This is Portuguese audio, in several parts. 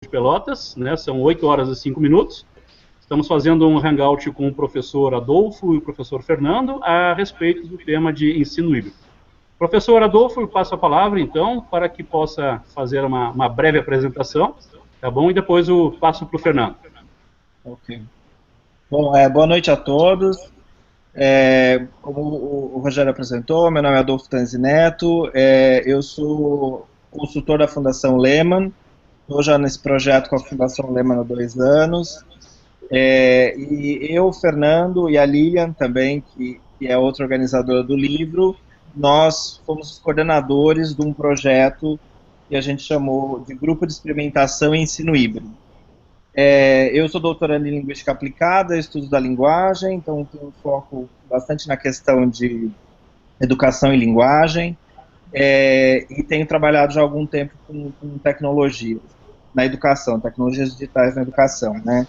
de Pelotas, né? São 8 horas e 5 minutos. Estamos fazendo um hangout com o professor Adolfo e o professor Fernando a respeito do tema de ensino híbrido. Professor Adolfo, eu passo a palavra, então, para que possa fazer uma breve apresentação, tá bom? E depois eu passo para o Fernando. Ok. Bom, boa noite a todos. Como o Rogério apresentou, meu nome é Adolfo Tanzi Neto, eu sou consultor da Fundação Lehman, estou já nesse projeto com a Fundação Lehman há 2 anos, e eu, Fernando e a Lilian também, que é outra organizadora do livro, nós fomos os coordenadores de um projeto que a gente chamou de Grupo de Experimentação e Ensino Híbrido. Eu sou doutorando em Linguística Aplicada, estudo da linguagem, então tenho um foco bastante na questão de educação e linguagem, e tenho trabalhado já há algum tempo com tecnologias na educação, tecnologias digitais na educação, né?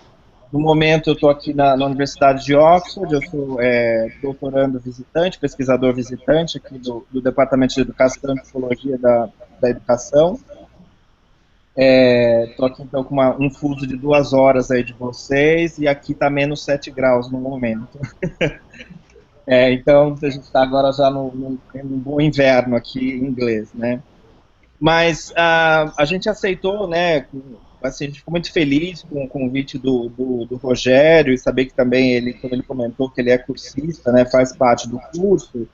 No momento eu estou aqui na Universidade de Oxford, eu sou doutorando visitante, pesquisador visitante aqui do Departamento de Educação e Psicologia da Educação. Estou aqui então com um fuso de 2 horas aí de vocês, e aqui está menos 7 graus no momento. Então a gente está agora já num bom inverno aqui em inglês, né? Mas a gente aceitou, né? Assim, a gente ficou muito feliz com o convite do Rogério, e saber que também quando ele comentou que ele é cursista, né, faz parte do curso,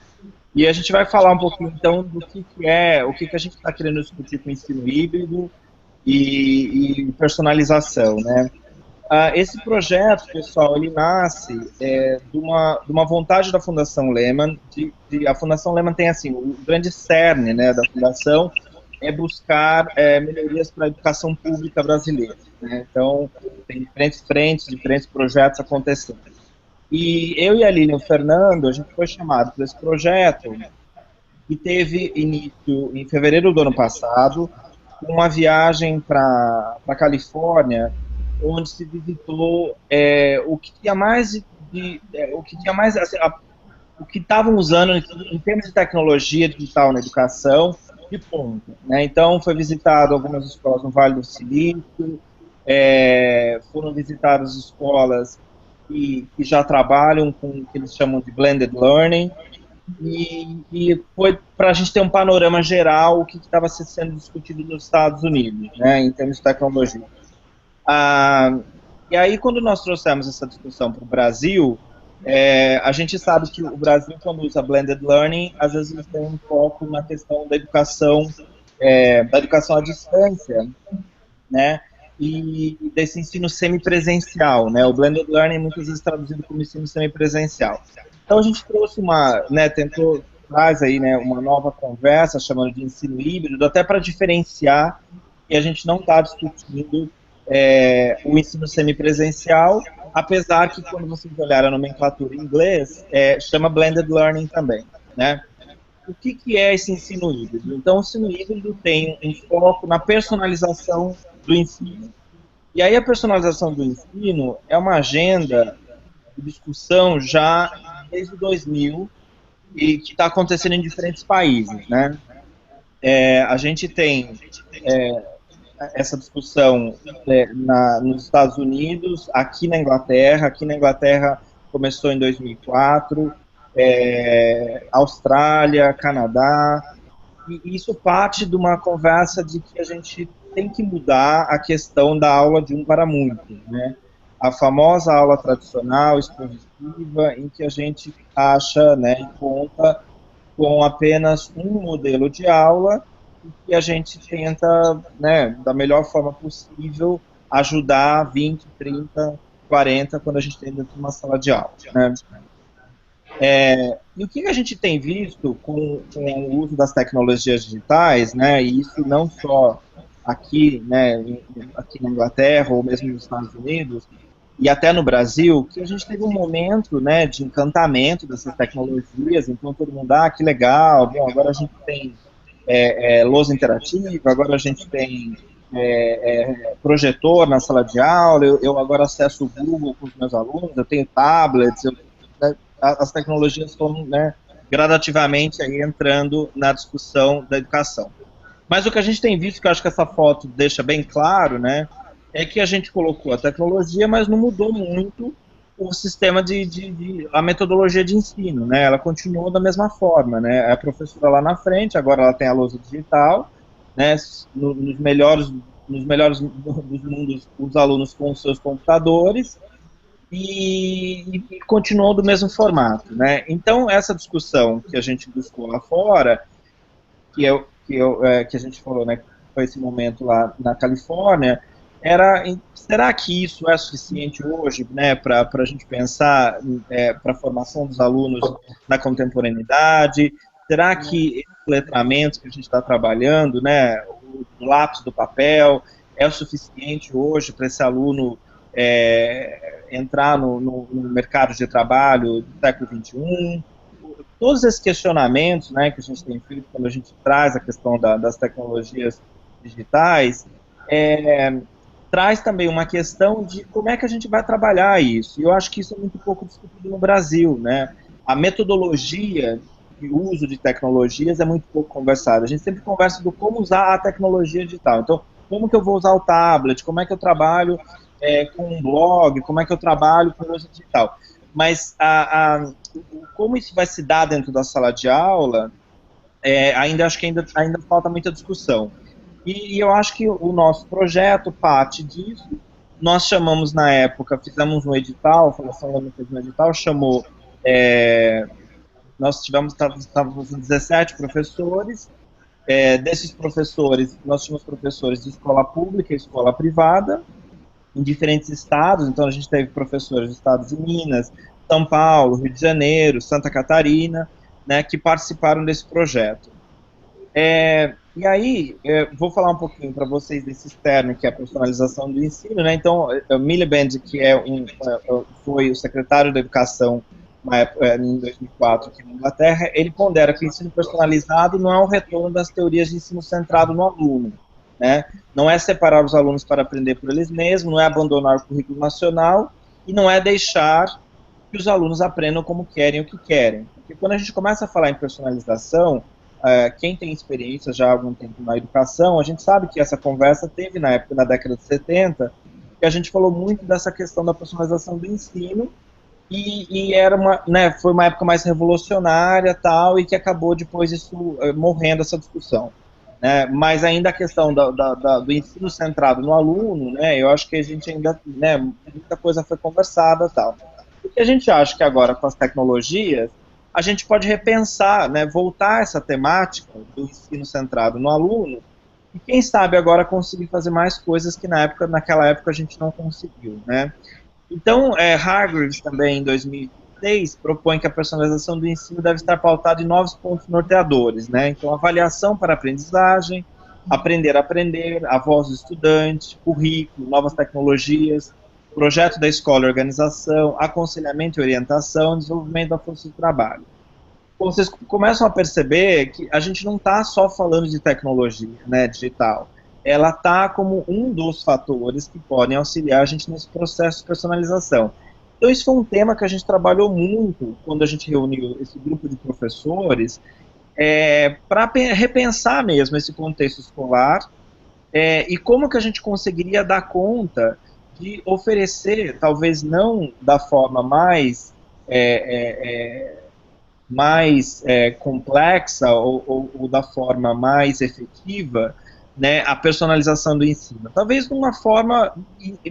e a gente vai falar um pouquinho então do que o que a gente está querendo discutir com o ensino híbrido e personalização, né? Esse projeto, pessoal, ele nasce de uma vontade da Fundação Lehman. A Fundação Lehman tem, assim, o grande cerne, né, da Fundação é buscar melhorias para a educação pública brasileira, né? Então, tem diferentes frentes, diferentes projetos acontecendo. E eu e a Lilian e o Fernando, a gente foi chamado para esse projeto, que teve início em fevereiro do ano passado, uma viagem para a Califórnia, onde se visitou o que tinha mais assim, o que estavam usando em termos de tecnologia digital na educação de ponta, né? Então foi visitado algumas escolas no Vale do Silício, foram visitadas escolas que já trabalham com o que eles chamam de blended learning, e foi para a gente ter um panorama geral o que estava sendo discutido nos Estados Unidos, né, em termos de tecnologia. E aí, quando nós trouxemos essa discussão para o Brasil, a gente sabe que o Brasil, quando usa blended learning, às vezes eles têm um foco na questão da educação à distância, né, e desse ensino semipresencial, né? O blended learning é muitas vezes traduzido como ensino semipresencial. Então a gente trouxe traz aí, né, uma nova conversa chamando de ensino híbrido, até para diferenciar que a gente não está discutindo o ensino semipresencial, apesar que quando vocês olharem a nomenclatura em inglês, chama blended learning também, né? O que é esse ensino híbrido? Então, o ensino híbrido tem um foco na personalização do ensino. E aí a personalização do ensino é uma agenda de discussão já desde 2000 e que está acontecendo em diferentes países, né? A gente tem essa discussão nos Estados Unidos, aqui na Inglaterra. Aqui na Inglaterra começou em 2004, Austrália, Canadá, e isso parte de uma conversa de que a gente tem que mudar a questão da aula de um para muitos, né? A famosa aula tradicional, expositiva, em que a gente acha, né, e conta com apenas um modelo de aula, e que a gente tenta, né, da melhor forma possível, ajudar 20, 30, 40, quando a gente tem dentro de uma sala de aula, né? E o que a gente tem visto com o uso das tecnologias digitais, né, e isso não só aqui, né, aqui na Inglaterra ou mesmo nos Estados Unidos, e até no Brasil, que a gente teve um momento, né, de encantamento dessas tecnologias. Então todo mundo, que legal, bom, agora a gente tem lousa interativa, agora a gente tem projetor na sala de aula, eu agora acesso o Google com os meus alunos, eu tenho tablets, né, as tecnologias estão, né, gradativamente aí entrando na discussão da educação. Mas o que a gente tem visto, que eu acho que essa foto deixa bem claro, né, é que a gente colocou a tecnologia, mas não mudou muito o sistema a metodologia de ensino, né? Ela continuou da mesma forma, né? A professora lá na frente, agora ela tem a lousa digital, né? Nos melhores dos mundos, os alunos com os seus computadores e continuou do mesmo formato, né? Então, essa discussão que a gente buscou lá fora, que a gente falou, né, foi esse momento lá na Califórnia, será que isso é suficiente hoje, né, para a gente pensar para a formação dos alunos na contemporaneidade? Será que esses letramentos que a gente está trabalhando, né, o lápis do papel, é o suficiente hoje para esse aluno entrar no mercado de trabalho do século XXI? Todos esses questionamentos, né, que a gente tem feito quando a gente traz a questão das tecnologias digitais, traz também uma questão de como é que a gente vai trabalhar isso. E eu acho que isso é muito pouco discutido no Brasil, né? A metodologia de uso de tecnologias é muito pouco conversada. A gente sempre conversa do como usar a tecnologia digital. Então, como que eu vou usar o tablet? Como é que eu trabalho com um blog? Como é que eu trabalho com o uso digital? Mas como isso vai se dar dentro da sala de aula, acho que ainda falta muita discussão. E eu acho que o nosso projeto parte disso. Nós chamamos na época, fizemos um edital, a Fundação Lama fez um edital, chamou, nós estávamos com 17 professores, desses professores, nós tínhamos professores de escola pública e escola privada, em diferentes estados, então a gente teve professores de estados de Minas, São Paulo, Rio de Janeiro, Santa Catarina, né, que participaram desse projeto. E aí, vou falar um pouquinho para vocês desse externo, que é a personalização do ensino, né? Então, o Miliband, que foi o secretário da Educação em 2004 aqui na Inglaterra, ele pondera que o ensino personalizado não é o retorno das teorias de ensino centrado no aluno, né? Não é separar os alunos para aprender por eles mesmos, não é abandonar o currículo nacional e não é deixar que os alunos aprendam como querem o que querem. Porque quando a gente começa a falar em personalização, quem tem experiência já há algum tempo na educação, a gente sabe que essa conversa teve na época, na década de 70, que a gente falou muito dessa questão da personalização do ensino, e foi uma época mais revolucionária tal, e que acabou depois isso morrendo, essa discussão. Né? Mas ainda a questão do ensino centrado no aluno, né, eu acho que a gente ainda, né, muita coisa foi conversada tal. O que a gente acha que agora com as tecnologias, a gente pode repensar, né, voltar essa temática do ensino centrado no aluno, e quem sabe agora conseguir fazer mais coisas que naquela época a gente não conseguiu, né? Então, Hargreaves também, em 2006, propõe que a personalização do ensino deve estar pautada em novos pontos norteadores, né? Então, avaliação para aprendizagem, aprender a aprender, a voz do estudante, currículo, novas tecnologias, projeto da escola e organização, aconselhamento e orientação, desenvolvimento da força de trabalho. Bom, vocês começam a perceber que a gente não está só falando de tecnologia, né, digital. Ela está como um dos fatores que podem auxiliar a gente nesse processo de personalização. Então, isso foi um tema que a gente trabalhou muito quando a gente reuniu esse grupo de professores para repensar mesmo esse contexto escolar e como que a gente conseguiria dar conta de oferecer, talvez não da forma mais complexa ou da forma mais efetiva, né, a personalização do ensino. Talvez de uma forma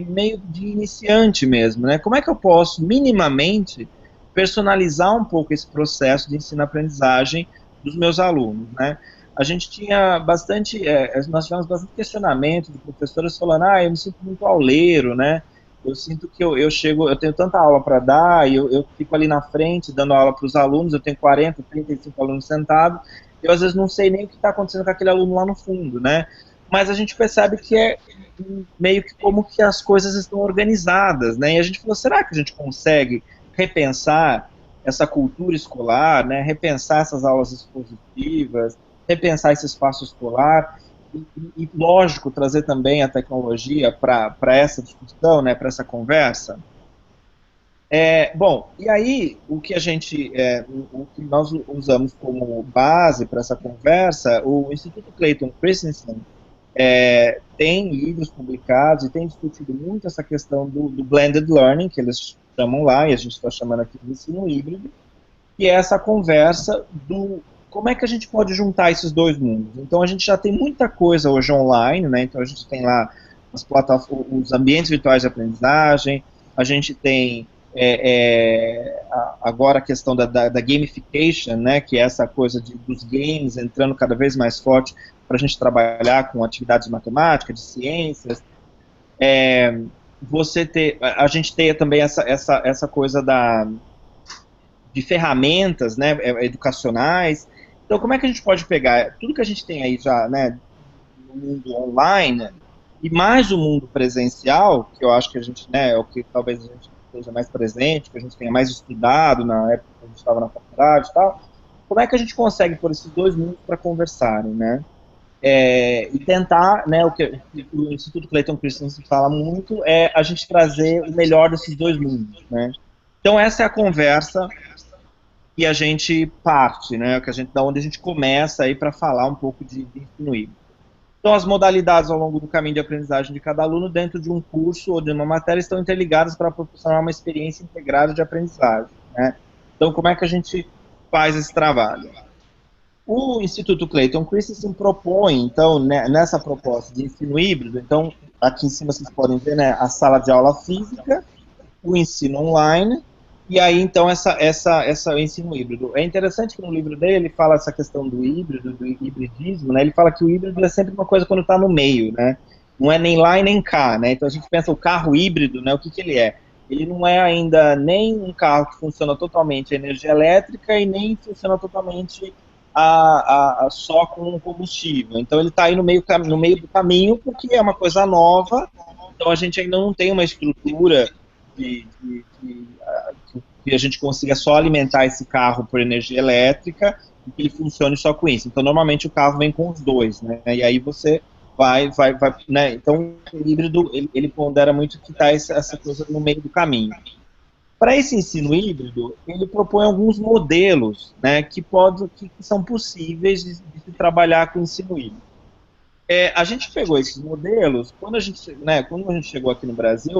meio de iniciante mesmo, né? Como é que eu posso, minimamente, personalizar um pouco esse processo de ensino-aprendizagem dos meus alunos, né? A gente tinha bastante, nós tivemos bastante questionamento de professores falando, eu me sinto muito auleiro, né? Eu sinto que eu tenho tanta aula para dar, e eu fico ali na frente dando aula para os alunos, eu tenho 40, 35 alunos sentados, eu às vezes não sei nem o que está acontecendo com aquele aluno lá no fundo, né? Mas a gente percebe que é meio que como que as coisas estão organizadas, né? E a gente falou, será que a gente consegue repensar essa cultura escolar, né? Repensar essas aulas expositivas, repensar esse espaço escolar e lógico, trazer também a tecnologia para essa discussão, né, para essa conversa. Bom, e aí o que nós usamos como base para essa conversa, o Instituto Clayton Christensen, tem livros publicados e tem discutido muito essa questão do blended learning, que eles chamam lá, e a gente está chamando aqui de ensino híbrido, que é essa conversa do como é que a gente pode juntar esses dois mundos. Então, a gente já tem muita coisa hoje online, né? Então, a gente tem lá os ambientes virtuais de aprendizagem, a gente tem agora a questão da gamification, né? Que é essa coisa dos games entrando cada vez mais forte para a gente trabalhar com atividades de matemática, de ciências. A gente tem também essa coisa de ferramentas, né, educacionais. Então, como é que a gente pode pegar tudo que a gente tem aí já, né, no mundo online, e mais o mundo presencial, que eu acho que a gente, né, é o que talvez a gente esteja mais presente, que a gente tenha mais estudado na época que a gente estava na faculdade e tal, como é que a gente consegue pôr esses dois mundos para conversarem, né? E tentar, né, o que o Instituto Clayton Christensen fala muito, é a gente trazer o melhor desses dois mundos, né? Então, essa é a conversa que a gente parte, né, da onde a gente começa aí para falar um pouco de ensino híbrido. Então, as modalidades ao longo do caminho de aprendizagem de cada aluno dentro de um curso ou de uma matéria estão interligadas para proporcionar uma experiência integrada de aprendizagem, né? Então, como é que a gente faz esse trabalho? O Instituto Clayton Christensen propõe, então, né, nessa proposta de ensino híbrido, então, aqui em cima vocês podem ver, né, a sala de aula física, o ensino online, e aí, então, essa ensino híbrido. É interessante que no livro dele ele fala essa questão do híbrido, do hibridismo, né? Ele fala que o híbrido é sempre uma coisa quando está no meio, né? Não é nem lá e nem cá, né? Então a gente pensa o carro híbrido, né? O que ele é? Ele não é ainda nem um carro que funciona totalmente a energia elétrica e nem funciona totalmente só com combustível. Então ele está aí no meio do caminho porque é uma coisa nova, então a gente ainda não tem uma estrutura que a gente consiga só alimentar esse carro por energia elétrica e que ele funcione só com isso. Então, normalmente, o carro vem com os dois, né? E aí você vai né? Então, o híbrido, ele pondera muito que está essa coisa no meio do caminho. Para esse ensino híbrido, ele propõe alguns modelos, né, que são possíveis de se trabalhar com o ensino híbrido. A gente pegou esses modelos, quando a gente chegou aqui no Brasil,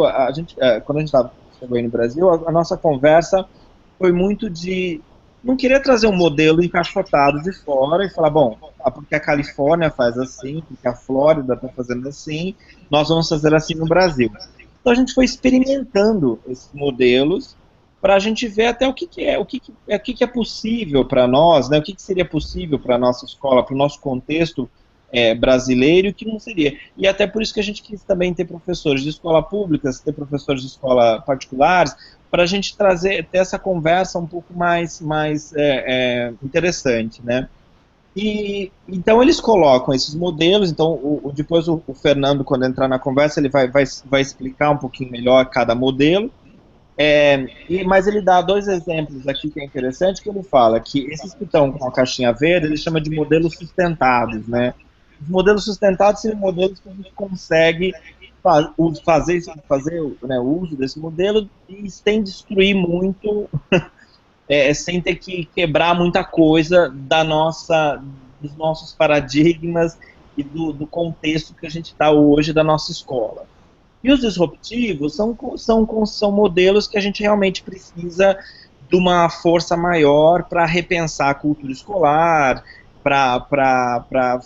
quando a gente chegou aí no Brasil, a nossa conversa foi muito de não querer trazer um modelo encaixotado de fora e falar, bom, porque a Califórnia faz assim, porque a Flórida está fazendo assim, nós vamos fazer assim no Brasil. Então a gente foi experimentando esses modelos para a gente ver até o que é possível para nós, né, o que seria possível para a nossa escola, para o nosso contexto brasileiro, e o que não seria. E até por isso que a gente quis também ter professores de escola pública, ter professores de escola particulares, para a gente ter essa conversa um pouco mais interessante, né? E então eles colocam esses modelos. Então depois o Fernando, quando entrar na conversa, ele vai explicar um pouquinho melhor cada modelo. Mas ele dá dois exemplos aqui que é interessante, que ele fala que esses que estão com a caixinha verde, ele chama de modelos sustentados, né? Os modelos sustentados são modelos que a gente consegue fazer né, o uso desse modelo e sem destruir muito, sem ter que quebrar muita coisa dos nossos paradigmas e do contexto que a gente está hoje da nossa escola. E os disruptivos são modelos que a gente realmente precisa de uma força maior para repensar a cultura escolar, para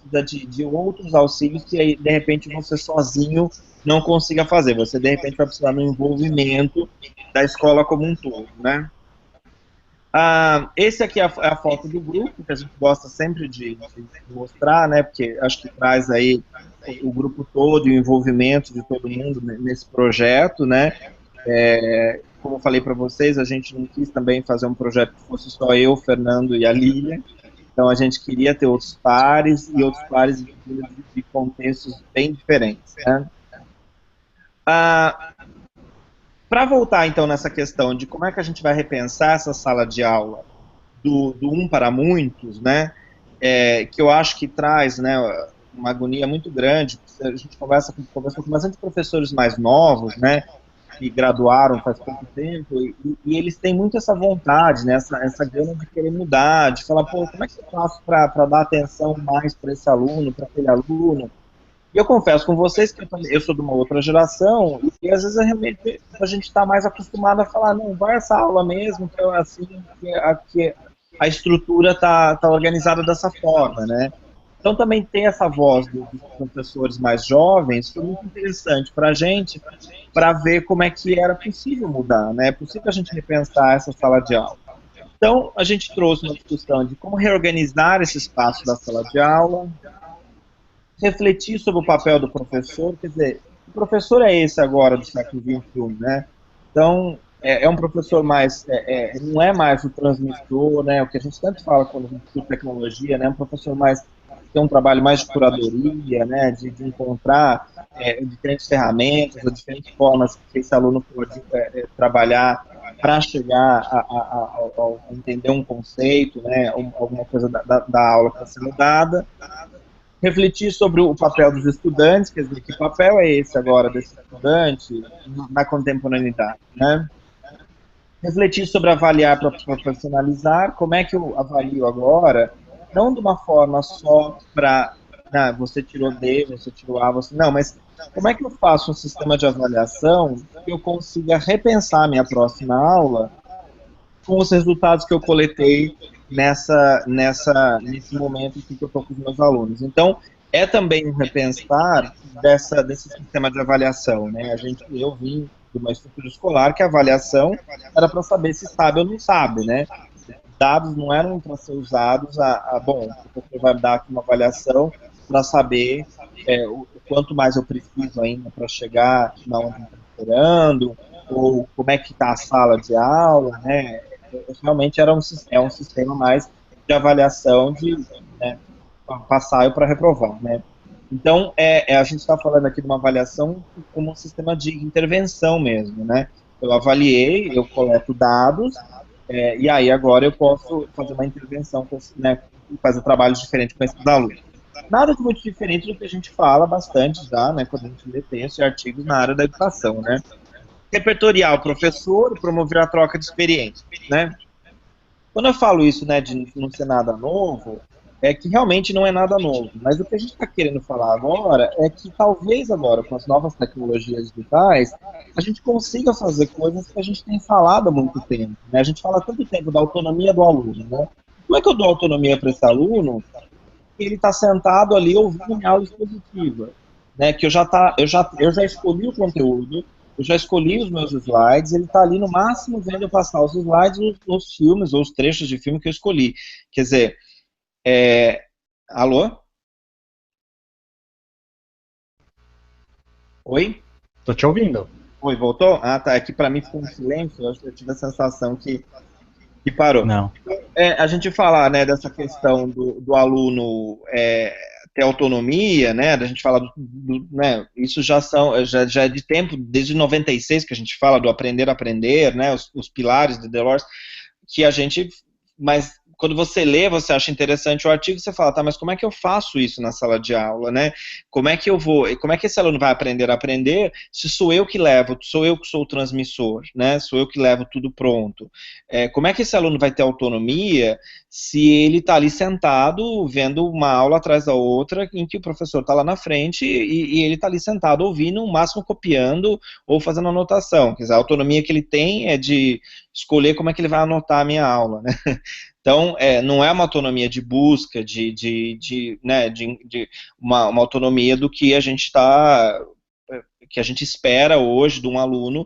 de outros auxílios que, de repente, você sozinho não consiga fazer. Você, de repente, vai precisar do envolvimento da escola como um todo, né? Esse aqui é a foto do grupo, que a gente gosta sempre de mostrar, né? Porque acho que traz aí o grupo todo e o envolvimento de todo mundo nesse projeto, né? Como eu falei para vocês, a gente não quis também fazer um projeto que fosse só eu, o Fernando e a Lília. Então, a gente queria ter outros pares e outros pares de contextos bem diferentes, né? Para voltar, então, nessa questão de como é que a gente vai repensar essa sala de aula do um para muitos, né? Que eu acho que traz, né, uma agonia muito grande. A gente conversa com bastante professores mais novos, né? Que graduaram faz pouco tempo, e eles têm muito essa vontade, né, essa gana de querer mudar, de falar, pô, como é que eu faço para dar atenção mais para esse aluno, para aquele aluno? E eu confesso com vocês que eu sou de uma outra geração e às vezes realmente a gente está mais acostumado a falar, não, vai essa aula mesmo, que é assim, que a estrutura tá organizada dessa forma, né? Então também ter essa voz dos professores mais jovens foi muito interessante para a gente, para ver como é que era possível mudar, né? É possível a gente repensar essa sala de aula. Então, a gente trouxe uma discussão de como reorganizar esse espaço da sala de aula, refletir sobre o papel do professor, quer dizer, o professor é esse agora do século XXI, né? Então, é um professor mais, não é mais o transmissor, né? O que a gente tanto fala quando a gente estuda tecnologia, né? Um professor mais tem um trabalho mais de curadoria, né? De encontrar diferentes ferramentas, ou diferentes formas que esse aluno pode trabalhar para chegar a entender um conceito, né? Alguma coisa da aula que está sendo dada. Refletir sobre o papel dos estudantes, quer dizer, que papel é esse agora desse estudante na contemporaneidade, né? Refletir sobre avaliar para profissionalizar, como é que eu avalio agora, não de uma forma só para, você tirou D, você tirou A, não, mas como é que eu faço um sistema de avaliação que eu consiga repensar a minha próxima aula com os resultados que eu coletei nesse momento que eu estou com os meus alunos. Então, é também um repensar desse sistema de avaliação, né? Eu vim de uma estrutura escolar que a avaliação era para saber se sabe ou não sabe, né? Dados não eram para ser usados bom, o professor vai dar aqui uma avaliação para saber o quanto mais eu preciso ainda para chegar na onde eu estou esperando, ou como é que está a sala de aula, né? Realmente é um sistema mais de avaliação né, passar para reprovar, né? Então, a gente está falando aqui de uma avaliação como um sistema de intervenção mesmo, né? Eu avaliei, eu coleto dados, e aí agora eu posso fazer uma intervenção, né, fazer trabalhos diferentes com esses alunos. Nada de muito diferente do que a gente fala bastante já, né, quando a gente lê textos e artigos na área da educação, né? Repertoriar o professor e promover a troca de experiência, né? Quando eu falo isso, né, de não ser nada novo, é que realmente não é nada novo. Mas o que a gente está querendo falar agora é que talvez agora, com as novas tecnologias digitais, a gente consiga fazer coisas que a gente tem falado há muito tempo, né? A gente fala há tanto tempo da autonomia do aluno, né? Como é que eu dou autonomia para esse aluno? Ele está sentado ali ouvindo minha aula expositiva, né? Que eu já escolhi o conteúdo, eu já escolhi os meus slides, ele está ali no máximo vendo eu passar os slides, os filmes ou os trechos de filme que eu escolhi. Quer dizer, alô? Oi? Tô te ouvindo. Oi, voltou? Ah, tá. Aqui para mim ficou um silêncio, eu acho que eu tive a sensação que parou. Não. A gente falar, né, dessa questão do aluno ter autonomia, né, da gente falar né, isso já é de tempo, desde 96 que a gente fala do aprender a aprender, né, os pilares de Delors, que a gente, mas quando você lê, você acha interessante o artigo, você fala, tá, mas como é que eu faço isso na sala de aula, né? Como é que esse aluno vai aprender a aprender se sou eu que levo, sou eu que sou o transmissor, né? Sou eu que levo tudo pronto. Como é que esse aluno vai ter autonomia se ele está ali sentado, vendo uma aula atrás da outra, em que o professor está lá na frente e ele está ali sentado ouvindo, no máximo copiando ou fazendo anotação. Quer dizer, a autonomia que ele tem é de escolher como é que ele vai anotar a minha aula, né? Então, não é uma autonomia de busca, né, uma autonomia do que a gente espera hoje de um aluno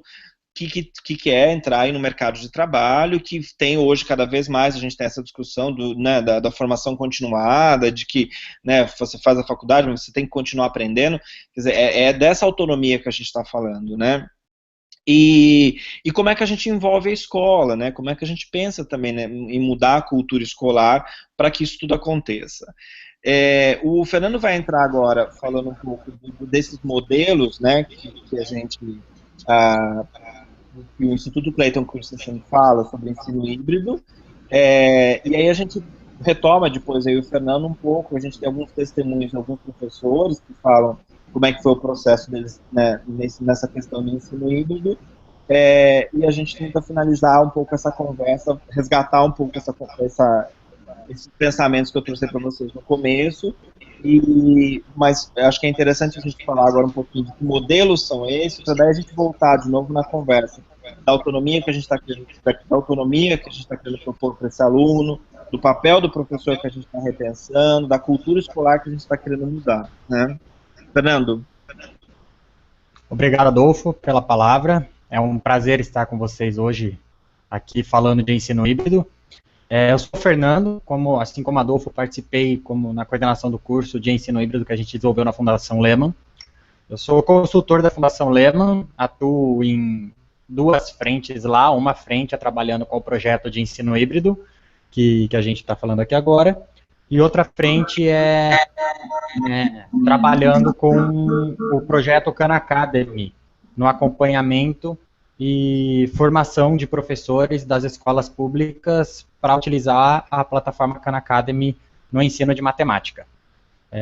que quer entrar aí no mercado de trabalho, que tem hoje cada vez mais, a gente tem essa discussão né, da formação continuada, de que, né, você faz a faculdade, mas você tem que continuar aprendendo. Quer dizer, é dessa autonomia que a gente está falando, né? E como é que a gente envolve a escola, né? Como é que a gente pensa também, né, em mudar a cultura escolar para que isso tudo aconteça. O Fernando vai entrar agora falando um pouco desses modelos, né, que a gente, que o Instituto Clayton Christensen fala sobre ensino híbrido, e aí a gente retoma depois aí o Fernando um pouco, a gente tem alguns testemunhos de alguns professores que falam como é que foi o processo deles, né, nessa questão do ensino híbrido, e a gente tenta finalizar um pouco essa conversa, resgatar um pouco esses pensamentos que eu trouxe para vocês no começo, Mas eu acho que é interessante a gente falar agora um pouquinho de que modelos são esses, para daí a gente voltar de novo na conversa da autonomia que a gente está querendo, da autonomia que a gente está querendo propor para esse aluno, do papel do professor que a gente está repensando, da cultura escolar que a gente está querendo mudar, né? Fernando. Obrigado, Adolfo, pela palavra. É um prazer estar com vocês hoje aqui falando de ensino híbrido. Eu sou o Fernando, assim como Adolfo, participei na coordenação do curso de ensino híbrido que a gente desenvolveu na Fundação Lehman. Eu sou consultor da Fundação Lehman, atuo em duas frentes lá, uma frente é trabalhando com o projeto de ensino híbrido, que a gente está falando aqui agora, e outra frente trabalhando com o projeto Khan Academy, no acompanhamento e formação de professores das escolas públicas para utilizar a plataforma Khan Academy no ensino de matemática.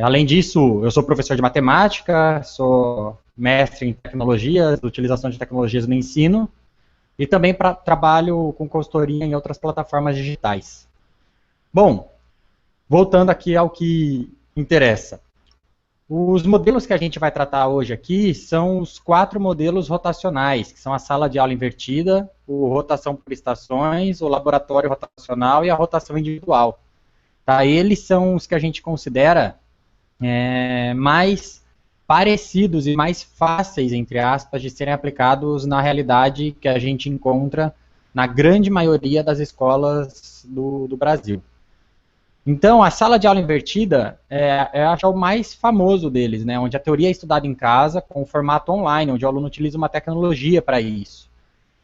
Além disso, eu sou professor de matemática, sou mestre em tecnologias, utilização de tecnologias no ensino, e também trabalho com consultoria em outras plataformas digitais. Bom, voltando aqui ao que interessa. Os modelos que a gente vai tratar hoje aqui são os 4 modelos rotacionais, que são a sala de aula invertida, o rotação por estações, o laboratório rotacional e a rotação individual. Tá? Eles são os que a gente considera mais parecidos e mais fáceis, entre aspas, de serem aplicados na realidade que a gente encontra na grande maioria das escolas do Brasil. Então, a sala de aula invertida acho o mais famoso deles, né, onde a teoria é estudada em casa, com formato online, onde o aluno utiliza uma tecnologia para isso.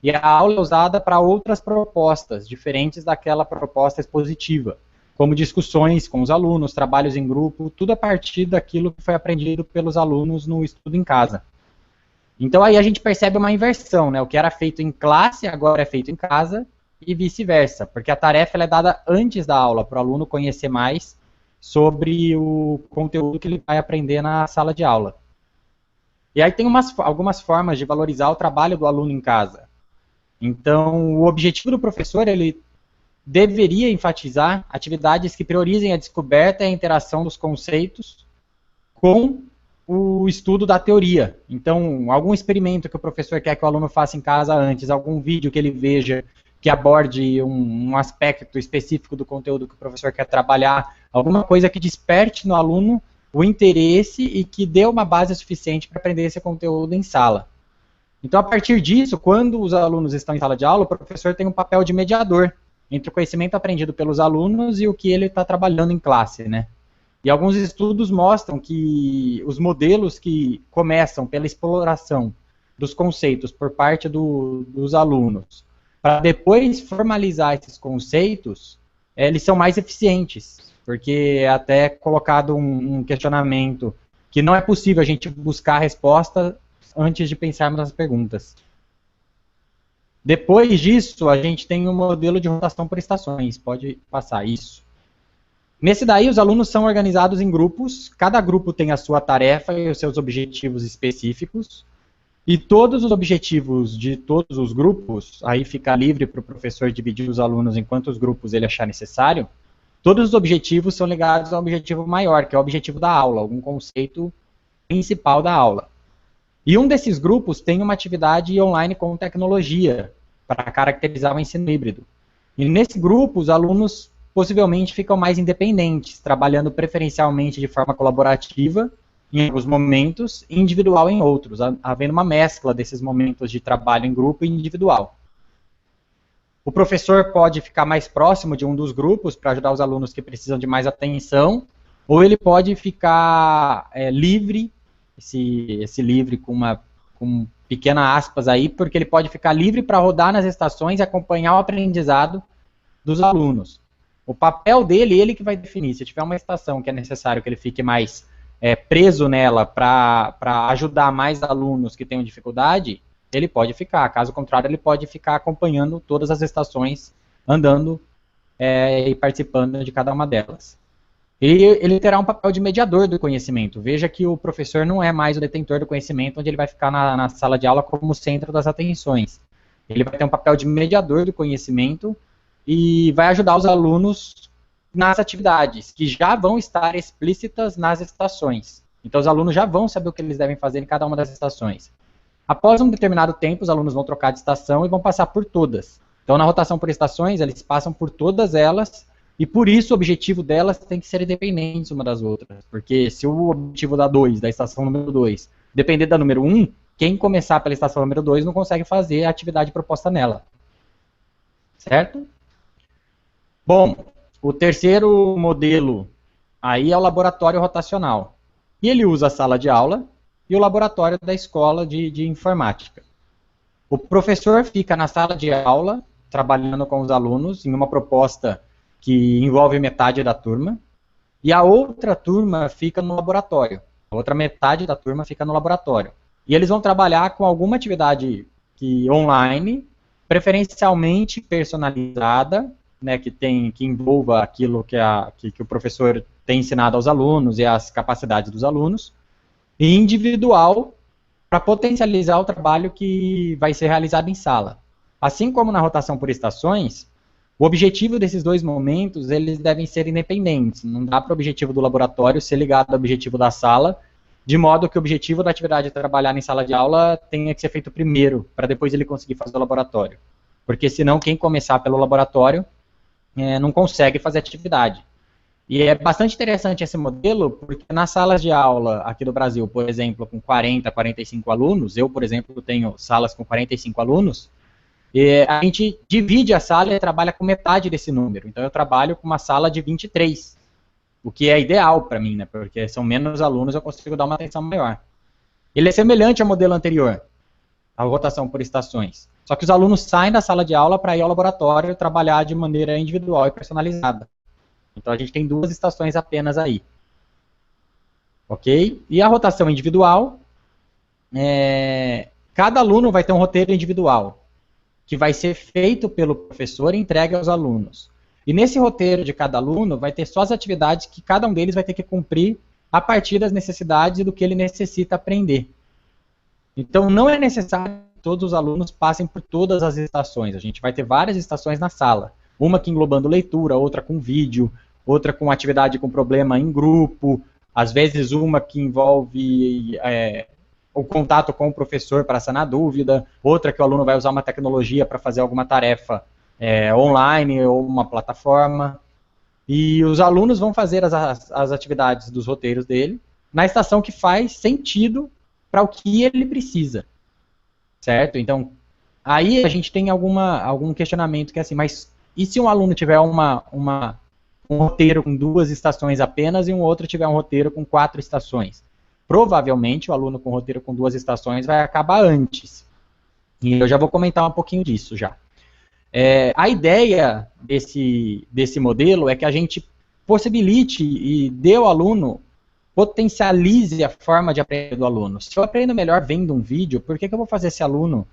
E a aula é usada para outras propostas, diferentes daquela proposta expositiva, como discussões com os alunos, trabalhos em grupo, tudo a partir daquilo que foi aprendido pelos alunos no estudo em casa. Então aí a gente percebe uma inversão, né? O que era feito em classe agora é feito em casa e vice-versa, porque a tarefa é dada antes da aula, para o aluno conhecer mais sobre o conteúdo que ele vai aprender na sala de aula. E aí tem algumas formas de valorizar o trabalho do aluno em casa. Então o objetivo do professor, ele deveria enfatizar atividades que priorizem a descoberta e a interação dos conceitos com o estudo da teoria. Então, algum experimento que o professor quer que o aluno faça em casa antes, algum vídeo que ele veja que aborde um aspecto específico do conteúdo que o professor quer trabalhar, alguma coisa que desperte no aluno o interesse e que dê uma base suficiente para aprender esse conteúdo em sala. Então, a partir disso, quando os alunos estão em sala de aula, o professor tem um papel de mediador entre o conhecimento aprendido pelos alunos e o que ele está trabalhando em classe, né? E alguns estudos mostram que os modelos que começam pela exploração dos conceitos por parte dos alunos, para depois formalizar esses conceitos, eles são mais eficientes, porque é até colocado um questionamento que não é possível a gente buscar a resposta antes de pensarmos nas perguntas. Depois disso, a gente tem um modelo de rotação por estações. Pode passar isso. Nesse daí, os alunos são organizados em grupos. Cada grupo tem a sua tarefa e os seus objetivos específicos. E todos os objetivos de todos os grupos, aí fica livre para o professor dividir os alunos em quantos grupos ele achar necessário, todos os objetivos são ligados ao objetivo maior, que é o objetivo da aula, algum conceito principal da aula. E um desses grupos tem uma atividade online com tecnologia, para caracterizar o ensino híbrido. E nesse grupo, os alunos possivelmente ficam mais independentes, trabalhando preferencialmente de forma colaborativa, em alguns momentos, e individual em outros, havendo uma mescla desses momentos de trabalho em grupo e individual. O professor pode ficar mais próximo de um dos grupos para ajudar os alunos que precisam de mais atenção, ou ele pode ficar livre, esse livre com pequena aspas aí, porque ele pode ficar livre para rodar nas estações e acompanhar o aprendizado dos alunos. O papel dele, ele que vai definir. Se tiver uma estação que é necessário que ele fique mais preso nela para ajudar mais alunos que tenham dificuldade, ele pode ficar. Caso contrário, ele pode ficar acompanhando todas as estações, andando e participando de cada uma delas. Ele terá um papel de mediador do conhecimento. Veja que o professor não é mais o detentor do conhecimento, onde ele vai ficar na sala de aula como centro das atenções. Ele vai ter um papel de mediador do conhecimento e vai ajudar os alunos nas atividades, que já vão estar explícitas nas estações. Então, os alunos já vão saber o que eles devem fazer em cada uma das estações. Após um determinado tempo, os alunos vão trocar de estação e vão passar por todas. Então, na rotação por estações, eles passam por todas elas, e por isso o objetivo delas tem que ser independente uma das outras. Porque se o objetivo da 2, da estação número 2, depender da número 1, quem começar pela estação número 2 não consegue fazer a atividade proposta nela. Certo? Bom, o terceiro modelo aí é o laboratório rotacional. E ele usa a sala de aula e o laboratório da escola de informática. O professor fica na sala de aula, trabalhando com os alunos, em uma proposta que envolve metade da turma, e a outra turma fica no laboratório. A outra metade da turma fica no laboratório. E eles vão trabalhar com alguma atividade online, preferencialmente personalizada, né, que envolva aquilo que o professor tem ensinado aos alunos e as capacidades dos alunos, e individual, para potencializar o trabalho que vai ser realizado em sala. Assim como na rotação por estações, o objetivo desses dois momentos, eles devem ser independentes. Não dá para o objetivo do laboratório ser ligado ao objetivo da sala, de modo que o objetivo da atividade de trabalhar em sala de aula tenha que ser feito primeiro, para depois ele conseguir fazer o laboratório. Porque senão quem começar pelo laboratório não consegue fazer atividade. E é bastante interessante esse modelo, porque nas salas de aula aqui do Brasil, por exemplo, com 40, 45 alunos, eu, por exemplo, tenho salas com 45 alunos, a gente divide a sala e trabalha com metade desse número. Então eu trabalho com uma sala de 23, o que é ideal para mim, né? Porque são menos alunos, eu consigo dar uma atenção maior. Ele é semelhante ao modelo anterior, a rotação por estações. Só que os alunos saem da sala de aula para ir ao laboratório trabalhar de maneira individual e personalizada. Então a gente tem 2 estações apenas aí. Ok? E a rotação individual, cada aluno vai ter um roteiro individual, que vai ser feito pelo professor e entregue aos alunos. E nesse roteiro de cada aluno vai ter só as atividades que cada um deles vai ter que cumprir a partir das necessidades e do que ele necessita aprender. Então não é necessário que todos os alunos passem por todas as estações. A gente vai ter várias estações na sala. Uma que englobando leitura, outra com vídeo, outra com atividade com problema em grupo, às vezes uma que envolve o contato com o professor para sanar dúvida, outra que o aluno vai usar uma tecnologia para fazer alguma tarefa online ou uma plataforma. E os alunos vão fazer as atividades dos roteiros dele na estação que faz sentido para o que ele precisa. Certo? Então, aí a gente tem algum questionamento que é assim, mas e se um aluno tiver um roteiro com 2 estações apenas e um outro tiver um roteiro com 4 estações? Provavelmente o aluno com roteiro com 2 estações vai acabar antes. E eu já vou comentar um pouquinho disso já. A ideia desse modelo é que a gente possibilite e dê ao aluno, potencialize a forma de aprender do aluno. Se eu aprendo melhor vendo um vídeo, por que eu vou fazer esse aluno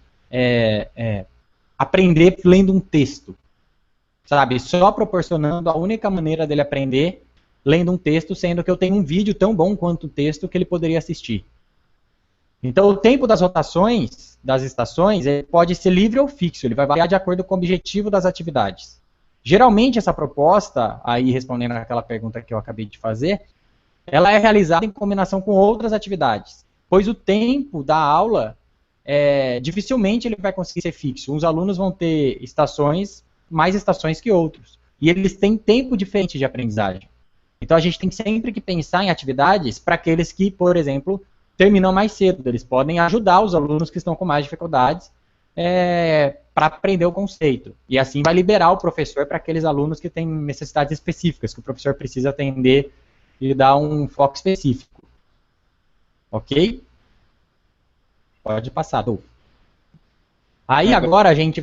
aprender lendo um texto? Sabe, só proporcionando a única maneira dele aprender lendo um texto, sendo que eu tenho um vídeo tão bom quanto o texto que ele poderia assistir. Então, o tempo das rotações, das estações, ele pode ser livre ou fixo, ele vai variar de acordo com o objetivo das atividades. Geralmente, essa proposta, aí respondendo àquela pergunta que eu acabei de fazer, ela é realizada em combinação com outras atividades, pois o tempo da aula, dificilmente ele vai conseguir ser fixo. Uns alunos vão ter mais estações que outros, e eles têm tempo diferente de aprendizagem. Então a gente tem sempre que pensar em atividades para aqueles que, por exemplo, terminam mais cedo. Eles podem ajudar os alunos que estão com mais dificuldades para aprender o conceito. E assim vai liberar o professor para aqueles alunos que têm necessidades específicas, que o professor precisa atender e dar um foco específico. Ok? Pode passar, Adolfo. Aí agora a gente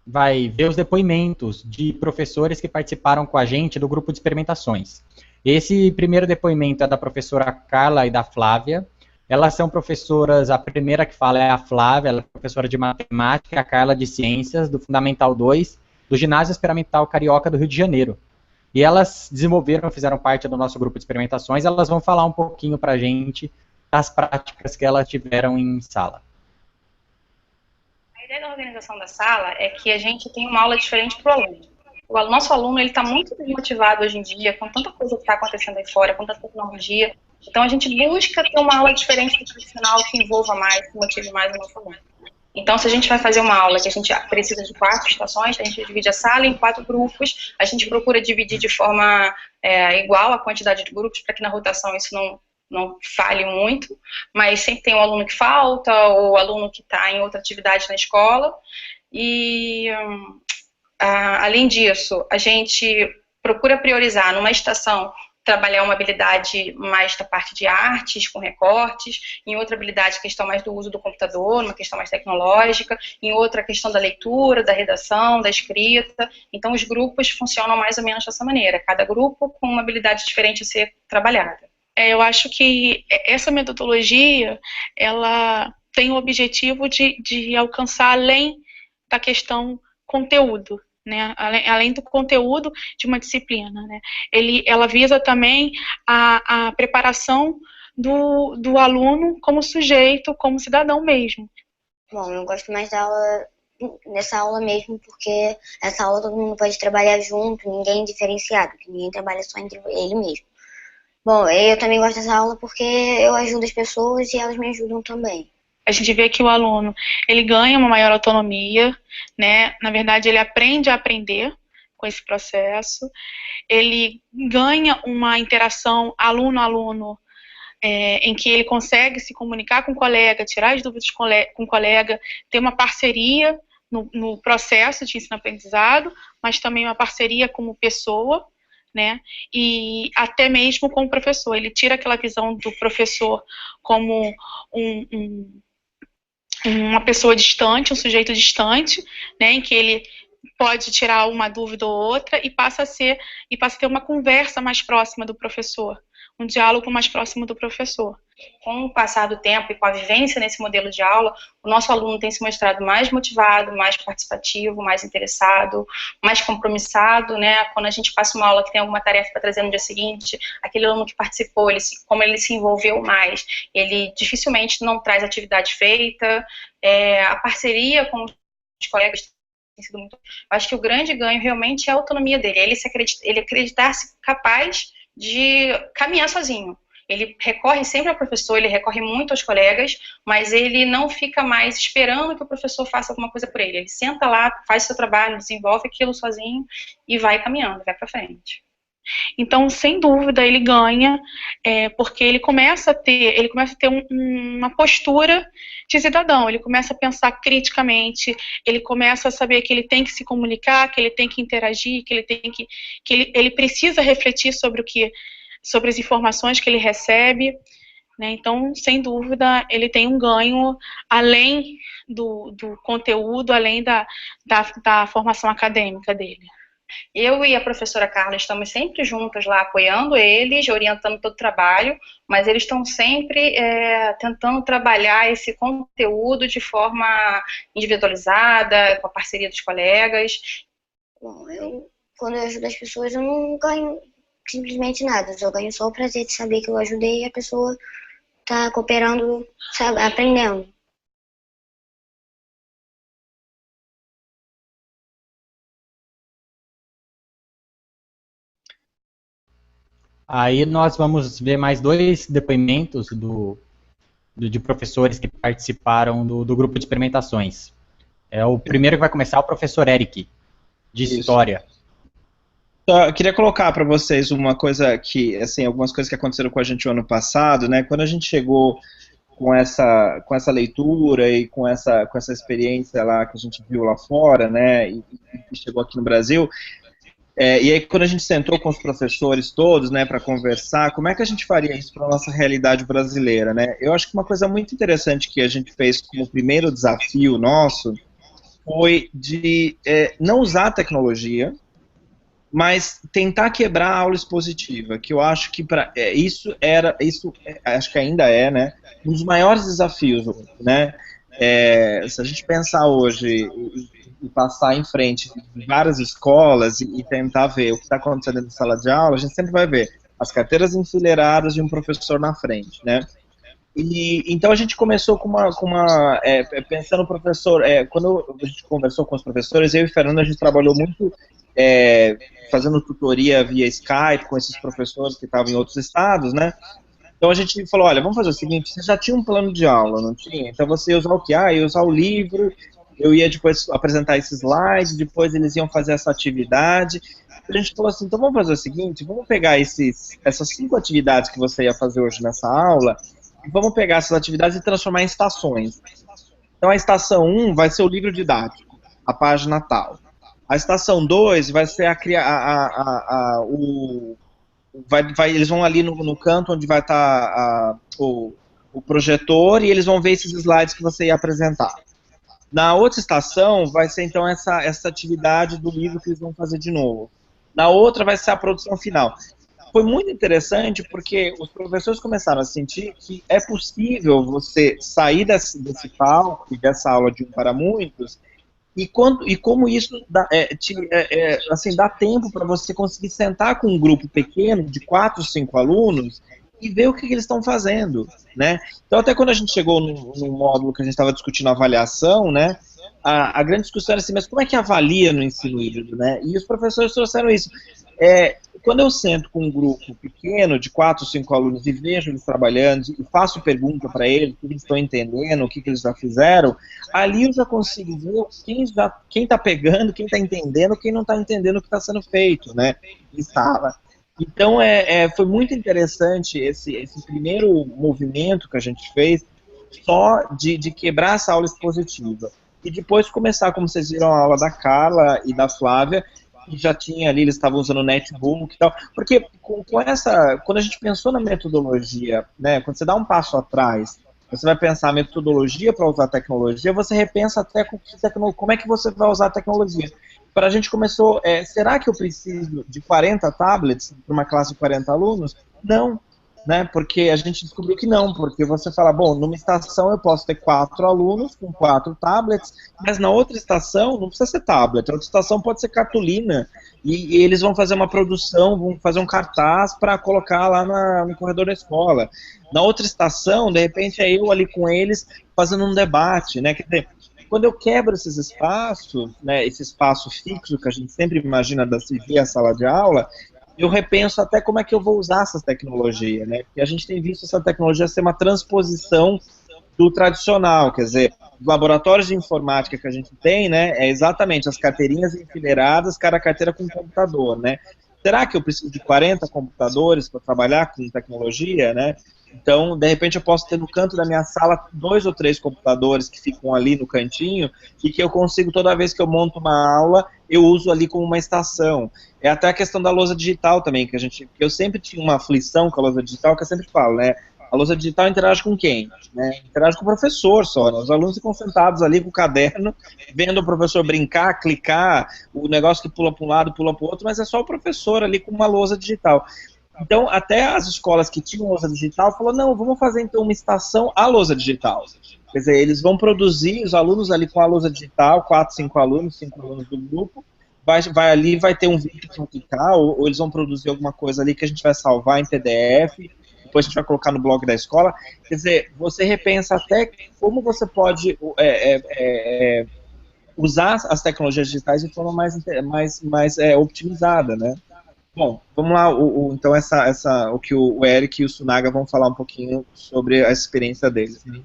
vai ver os depoimentos de professores que participaram com a gente do grupo de experimentações. Esse primeiro depoimento é da professora Carla e da Flávia. Elas são professoras, a primeira que fala é a Flávia, ela é professora de matemática, a Carla de ciências, do Fundamental 2, do Ginásio Experimental Carioca do Rio de Janeiro. E elas fizeram parte do nosso grupo de experimentações, elas vão falar um pouquinho para a gente das práticas que elas tiveram em sala. A ideia da organização da sala é que a gente tem uma aula diferente para o aluno. O nosso aluno, ele está muito desmotivado hoje em dia, com tanta coisa que está acontecendo aí fora, com tanta tecnologia. Então, a gente busca ter uma aula diferente do tradicional, que envolva mais, que motive mais o nosso aluno. Então, se a gente vai fazer uma aula que a gente precisa de 4 estações, a gente divide a sala em 4 grupos, a gente procura dividir de forma igual a quantidade de grupos, para que na rotação isso não falhe muito, mas sempre tem um aluno que falta, ou aluno que está em outra atividade na escola. E, além disso, a gente procura priorizar numa estação, trabalhar uma habilidade mais da parte de artes, com recortes, em outra habilidade, questão mais do uso do computador, uma questão mais tecnológica, em outra, questão da leitura, da redação, da escrita. Então, os grupos funcionam mais ou menos dessa maneira, cada grupo com uma habilidade diferente a ser trabalhada. Eu acho que essa metodologia, ela tem o objetivo de alcançar além da questão conteúdo, né? Além do conteúdo de uma disciplina, né? Ela visa também a preparação do aluno como sujeito, como cidadão mesmo. Bom, eu gosto mais dessa aula mesmo, porque essa aula todo mundo pode trabalhar junto, ninguém diferenciado, que ninguém trabalha só entre ele mesmo. Bom, eu também gosto dessa aula porque eu ajudo as pessoas e elas me ajudam também. A gente vê que o aluno, ele ganha uma maior autonomia, né? Na verdade, ele aprende a aprender com esse processo, ele ganha uma interação aluno-aluno, em que ele consegue se comunicar com o colega, tirar as dúvidas com o colega, ter uma parceria no processo de ensino-aprendizado, mas também uma parceria como pessoa, né? E até mesmo com o professor. Ele tira aquela visão do professor como uma pessoa distante, um sujeito distante, né, em que ele pode tirar uma dúvida ou outra e passa a ter uma conversa mais próxima do professor, um diálogo mais próximo do professor. Com o passar do tempo e com a vivência nesse modelo de aula, o nosso aluno tem se mostrado mais motivado, mais participativo, mais interessado, mais compromissado, né? Quando a gente passa uma aula que tem alguma tarefa para trazer no dia seguinte, aquele aluno que participou, como ele se envolveu mais, ele dificilmente não traz atividade feita, a parceria com os colegas tem sido muito... Eu acho que o grande ganho realmente é a autonomia dele, ele acreditar-se capaz de caminhar sozinho. Ele recorre sempre ao professor, ele recorre muito aos colegas, mas ele não fica mais esperando que o professor faça alguma coisa por ele. Ele senta lá, faz o seu trabalho, desenvolve aquilo sozinho e vai caminhando, vai para frente. Então, sem dúvida, ele ganha, porque ele começa a ter uma postura de cidadão, ele começa a pensar criticamente, ele começa a saber que ele tem que se comunicar, que ele tem que interagir, que ele precisa refletir sobre as informações que ele recebe, né? Então, sem dúvida, ele tem um ganho além do conteúdo, além da formação acadêmica dele. Eu e a professora Carla estamos sempre juntas lá, apoiando eles, orientando todo o trabalho, mas eles estão sempre tentando trabalhar esse conteúdo de forma individualizada, com a parceria dos colegas. Bom, quando eu ajudo as pessoas, eu não ganho simplesmente nada, eu só ganho só o prazer de saber que eu ajudei e a pessoa está cooperando, sabe, aprendendo. Aí nós vamos ver mais 2 depoimentos de professores que participaram do grupo de experimentações. O primeiro que vai começar é o professor Eric, de História. Eu queria colocar para vocês uma coisa que, assim, algumas coisas que aconteceram com a gente o ano passado, né? Quando a gente chegou com essa leitura e com essa experiência lá que a gente viu lá fora, né? E chegou aqui no Brasil. E aí, quando a gente sentou com os professores todos, né, para conversar, como é que a gente faria isso para a nossa realidade brasileira, né? Eu acho que uma coisa muito interessante que a gente fez como primeiro desafio nosso foi de não usar a tecnologia, mas tentar quebrar a aula expositiva, que eu acho que acho que ainda é, né, um dos maiores desafios, né? Se a gente pensar hoje e passar em frente de várias escolas e tentar ver o que está acontecendo dentro da sala de aula, a gente sempre vai ver as carteiras enfileiradas de um professor na frente, né? Então a gente começou pensando no professor, quando a gente conversou com os professores, eu e o Fernando, a gente trabalhou muito fazendo tutoria via Skype com esses professores que estavam em outros estados, né? Então a gente falou, olha, vamos fazer o seguinte, você já tinha um plano de aula, não tinha? Então você ia usar o quê? Ia usar o livro, eu ia depois apresentar esses slides, depois eles iam fazer essa atividade. A gente falou assim, então vamos fazer o seguinte, vamos pegar essas 5 atividades que você ia fazer hoje nessa aula, e vamos pegar essas atividades e transformar em estações. Então a estação 1 vai ser o livro didático, a página tal. A estação 2 vai ser eles vão ali no canto onde vai estar o projetor e eles vão ver esses slides que você ia apresentar. Na outra estação vai ser então essa atividade do livro que eles vão fazer de novo. Na outra vai ser a produção final. Foi muito interessante porque os professores começaram a sentir que é possível você sair desse palco e dessa aula de um para muitos e como isso dá tempo para você conseguir sentar com um grupo pequeno de 4, 5 alunos e ver o que eles estão fazendo, né? Então até quando a gente chegou no módulo que a gente estava discutindo a avaliação, né? A grande discussão era assim, mas como é que avalia no ensino híbrido, né? E os professores trouxeram isso. Quando eu sento com um grupo pequeno, de 4, 5 alunos, e vejo eles trabalhando, e faço pergunta para eles, o que eles estão entendendo, o que eles já fizeram, ali eu já consigo ver quem está pegando, quem está entendendo, quem não está entendendo o que está sendo feito, né, em sala. Então, foi muito interessante esse primeiro movimento que a gente fez, só de quebrar essa aula expositiva. E depois começar, como vocês viram, a aula da Carla e da Flávia, que já tinha ali, eles estavam usando o netbook e tal, porque quando a gente pensou na metodologia, né, quando você dá um passo atrás, você vai pensar a metodologia para usar a tecnologia, você repensa até como é que você vai usar a tecnologia. Para a gente começou, será que eu preciso de 40 tablets para uma classe de 40 alunos? Não. Né, porque a gente descobriu que não, porque você fala, bom, numa estação eu posso ter 4 alunos com 4 tablets, mas na outra estação não precisa ser tablet, a outra estação pode ser cartolina, e eles vão fazer uma produção, vão fazer um cartaz para colocar lá no corredor da escola. Na outra estação, de repente, é eu ali com eles fazendo um debate, né, quer dizer, quando eu quebro esses espaços, né, esse espaço fixo que a gente sempre imagina da CV, a sala de aula, eu repenso até como é que eu vou usar essa tecnologia, né? Porque a gente tem visto essa tecnologia ser uma transposição do tradicional, quer dizer, os laboratórios de informática que a gente tem, né, é exatamente as carteirinhas enfileiradas, cada carteira com um computador, né? Será que eu preciso de 40 computadores para trabalhar com tecnologia, né? Então, de repente, eu posso ter no canto da minha sala 2 ou 3 computadores que ficam ali no cantinho e que eu consigo, toda vez que eu monto uma aula, eu uso ali como uma estação. É até a questão da lousa digital também, que eu sempre tinha uma aflição com a lousa digital, que eu sempre falo, né? A lousa digital interage com quem? Né? Interage com o professor só, né? Os alunos ficam sentados ali com o caderno, vendo o professor brincar, clicar, o negócio que pula para um lado, pula para o outro, mas é só o professor ali com uma lousa digital. Então, até as escolas que tinham lousa digital falaram, não, vamos fazer então uma estação à lousa digital. Quer dizer, eles vão produzir, os alunos ali com a lousa digital, 4, 5 alunos do grupo, vai ali, vai ter um vídeo para clicar, ou eles vão produzir alguma coisa ali que a gente vai salvar em PDF, depois a gente vai colocar no blog da escola. Quer dizer, você repensa até como você pode usar as tecnologias digitais de forma mais otimizada, né? Bom, vamos lá, então o que o Eric e o Sunaga vão falar um pouquinho sobre a experiência deles. Né?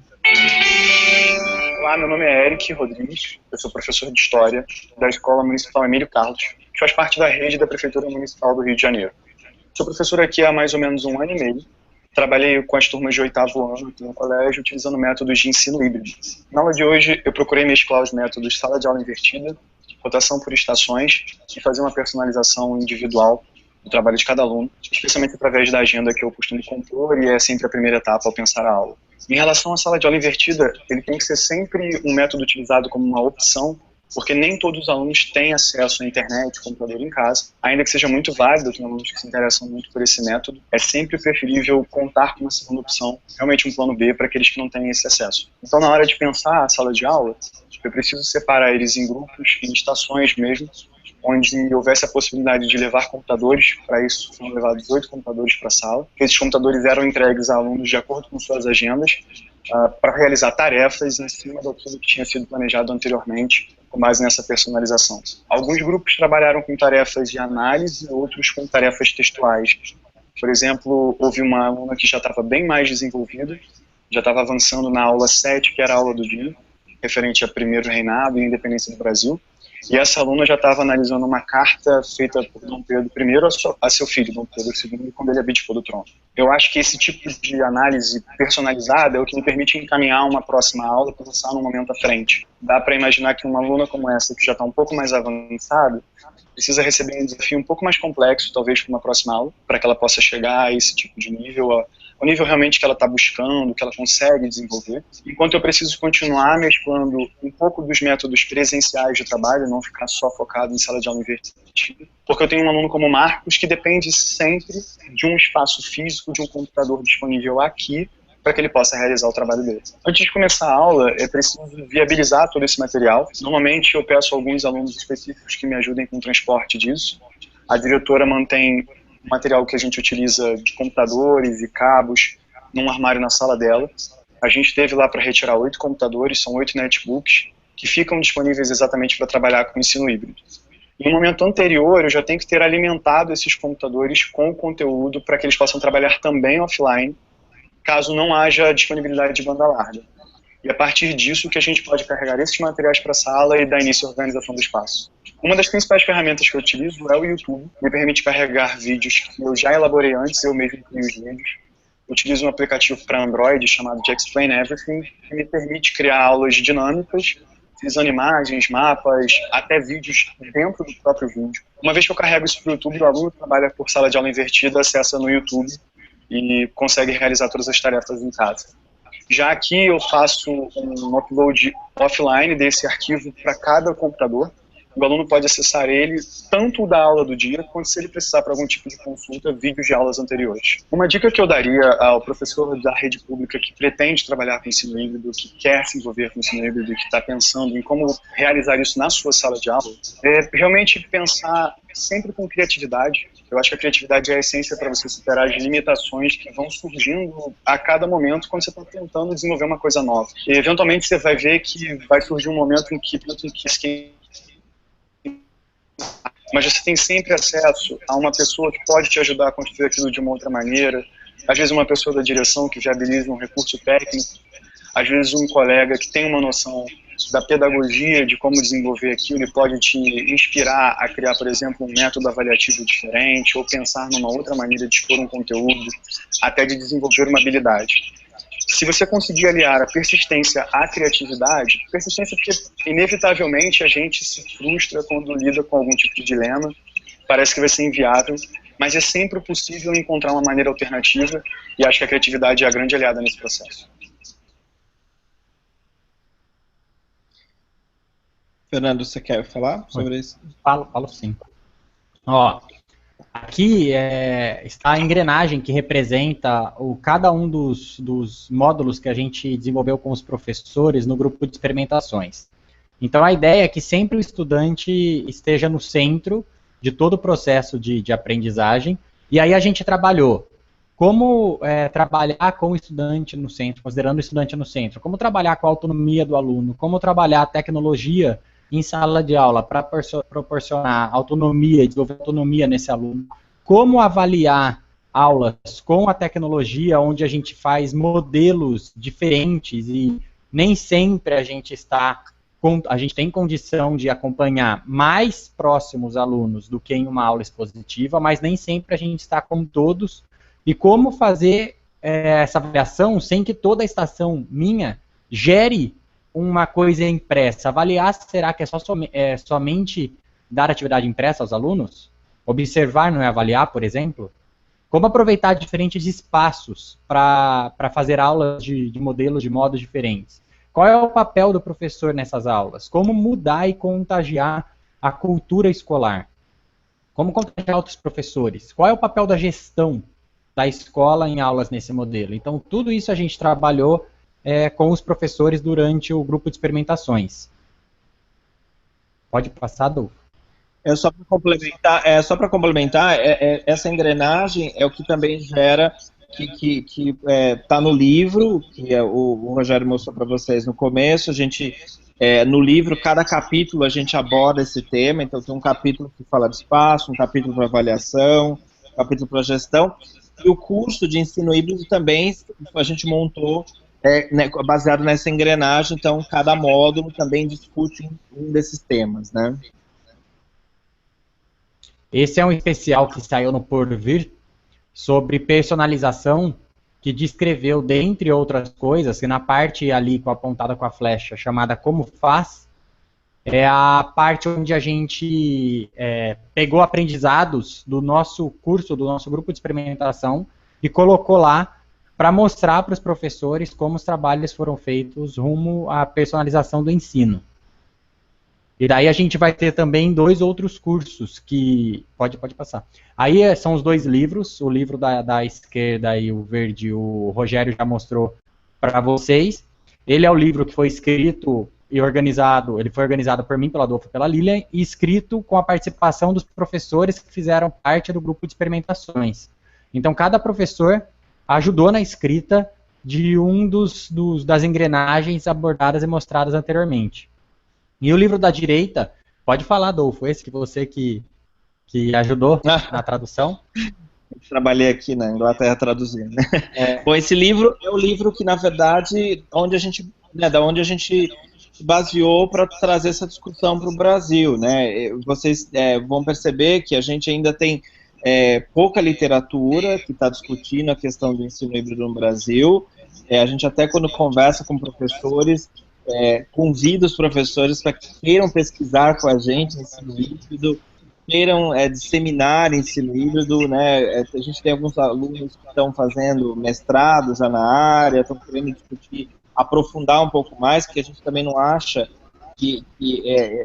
Olá, meu nome é Eric Rodrigues, eu sou professor de História da Escola Municipal Emílio Carlos, que faz parte da rede da Prefeitura Municipal do Rio de Janeiro. Sou professor aqui há mais ou menos 1 ano e meio, trabalhei com as turmas de 8º ano aqui no colégio, utilizando métodos de ensino híbrido. Na aula de hoje, eu procurei mesclar os métodos sala de aula invertida, rotação por estações e fazer uma personalização individual do trabalho de cada aluno, especialmente através da agenda que eu costumo compor e é sempre a primeira etapa ao pensar a aula. Em relação à sala de aula invertida, ele tem que ser sempre um método utilizado como uma opção, porque nem todos os alunos têm acesso à internet, computador em casa, ainda que seja muito válido, tem alunos que se interessam muito por esse método, é sempre preferível contar com uma segunda opção, realmente um plano B para aqueles que não têm esse acesso. Então, na hora de pensar a sala de aula, eu preciso separar eles em grupos, em estações mesmo, onde houvesse a possibilidade de levar computadores. Para isso foram levados 8 computadores para a sala. Esses computadores eram entregues a alunos de acordo com suas agendas, para realizar tarefas em cima daquilo que tinha sido planejado anteriormente, com base nessa personalização. Alguns grupos trabalharam com tarefas de análise, outros com tarefas textuais. Por exemplo, houve uma aluna que já estava bem mais desenvolvida, já estava avançando na aula 7, que era a aula do dia, referente a primeiro reinado e independência do Brasil. E essa aluna já estava analisando uma carta feita por Dom Pedro I a seu filho, Dom Pedro II, quando ele abdicou do trono. Eu acho que esse tipo de análise personalizada é o que me permite encaminhar uma próxima aula para passar num momento à frente. Dá para imaginar que uma aluna como essa, que já está um pouco mais avançada, precisa receber um desafio um pouco mais complexo, talvez para uma próxima aula, para que ela possa chegar a esse tipo de nível, o nível realmente que ela está buscando, que ela consegue desenvolver. Enquanto eu preciso continuar mesclando um pouco dos métodos presenciais de trabalho, não ficar só focado em sala de aula invertida, porque eu tenho um aluno como o Marcos que depende sempre de um espaço físico, de um computador disponível aqui, para que ele possa realizar o trabalho dele. Antes de começar a aula, é preciso viabilizar todo esse material. Normalmente eu peço a alguns alunos específicos que me ajudem com o transporte disso. A diretora mantém o material que a gente utiliza de computadores e cabos num armário na sala dela. A gente teve lá para retirar 8 computadores, são 8 netbooks, que ficam disponíveis exatamente para trabalhar com o ensino híbrido. Em um momento anterior, eu já tenho que ter alimentado esses computadores com o conteúdo para que eles possam trabalhar também offline, caso não haja disponibilidade de banda larga. E a partir disso que a gente pode carregar esses materiais para a sala e dar início à organização do espaço. Uma das principais ferramentas que eu utilizo é o YouTube. Me permite carregar vídeos que eu já elaborei antes, eu mesmo crio os vídeos. Eu utilizo um aplicativo para Android chamado de Explain Everything, que me permite criar aulas dinâmicas, utilizando imagens, mapas, até vídeos dentro do próprio vídeo. Uma vez que eu carrego isso para o YouTube, o aluno que trabalha por sala de aula invertida acessa no YouTube e consegue realizar todas as tarefas em casa. Já aqui eu faço um upload offline desse arquivo para cada computador. O aluno pode acessar ele, tanto o da aula do dia, quanto se ele precisar para algum tipo de consulta, vídeos de aulas anteriores. Uma dica que eu daria ao professor da rede pública que pretende trabalhar com ensino híbrido, que quer se envolver com ensino híbrido e que está pensando em como realizar isso na sua sala de aula, é realmente pensar sempre com criatividade. Eu acho que a criatividade é a essência para você superar as limitações que vão surgindo a cada momento quando você está tentando desenvolver uma coisa nova. E eventualmente você vai ver que vai surgir um momento em que mas você tem sempre acesso a uma pessoa que pode te ajudar a construir aquilo de uma outra maneira, às vezes uma pessoa da direção que viabiliza um recurso técnico, às vezes um colega que tem uma noção da pedagogia, de como desenvolver aquilo, ele pode te inspirar a criar, por exemplo, um método avaliativo diferente, ou pensar numa outra maneira de expor um conteúdo, até de desenvolver uma habilidade. Se você conseguir aliar a persistência à criatividade, persistência porque inevitavelmente a gente se frustra quando lida com algum tipo de dilema, parece que vai ser inviável, mas é sempre possível encontrar uma maneira alternativa e acho que a criatividade é a grande aliada nesse processo. Fernando, você quer falar sobre isso? Falo sim. Ó, aqui está a engrenagem que representa cada um dos módulos que a gente desenvolveu com os professores no grupo de experimentações. Então a ideia é que sempre o estudante esteja no centro de todo o processo de aprendizagem, e aí a gente trabalhou como trabalhar com o estudante no centro, considerando o estudante no centro, como trabalhar com a autonomia do aluno, como trabalhar a tecnologia em sala de aula para proporcionar autonomia, desenvolver autonomia nesse aluno, como avaliar aulas com a tecnologia, onde a gente faz modelos diferentes e nem sempre a gente tem condição de acompanhar mais próximos alunos do que em uma aula expositiva, mas nem sempre a gente está com todos, e como fazer essa avaliação sem que toda a estação minha gere uma coisa impressa. Avaliar, será que é somente dar atividade impressa aos alunos? Observar não é avaliar, por exemplo? Como aproveitar diferentes espaços para fazer aulas de modelos, de modos diferentes? Qual é o papel do professor nessas aulas? Como mudar e contagiar a cultura escolar? Como contagiar outros professores? Qual é o papel da gestão da escola em aulas nesse modelo? Então, tudo isso a gente trabalhou com os professores durante o grupo de experimentações. Pode passar, Adolfo. Só para complementar, essa engrenagem é o que também gera, que está no livro, que o Rogério mostrou para vocês no começo. A gente, no livro, cada capítulo a gente aborda esse tema. Então tem um capítulo que fala de espaço, um capítulo para avaliação, um capítulo para gestão, e o curso de ensino híbrido também a gente montou né, baseado nessa engrenagem. Então cada módulo também discute um desses temas, né? Esse é um especial que saiu no Porvir sobre personalização, que descreveu, dentre outras coisas, que na parte ali apontada com a flecha, chamada Como Faz, é a parte onde a gente pegou aprendizados do nosso curso, do nosso grupo de experimentação, e colocou lá para mostrar para os professores como os trabalhos foram feitos rumo à personalização do ensino. E daí a gente vai ter também 2 outros cursos que... Pode passar. Aí são os 2 livros, o livro da esquerda e o verde, o Rogério já mostrou para vocês. Ele é o livro que foi escrito e organizado, ele foi organizado por mim, pela Adolfo e pela Lilian, e escrito com a participação dos professores que fizeram parte do grupo de experimentações. Então cada professor ajudou na escrita de das engrenagens abordadas e mostradas anteriormente. E o livro da direita, pode falar, Adolfo, esse que você que ajudou na tradução? Eu trabalhei aqui na Inglaterra traduzindo, né? Bom, esse livro é o livro que, na verdade, da onde a gente baseou para trazer essa discussão para o Brasil, né? Vocês vão perceber que a gente ainda tem pouca literatura que está discutindo a questão do ensino híbrido no Brasil. A gente até, quando conversa com professores, convida os professores para que queiram pesquisar com a gente ensino híbrido, queiram disseminar ensino híbrido, né? A gente tem alguns alunos que estão fazendo mestrado já na área, estão querendo discutir, aprofundar um pouco mais, porque a gente também não acha que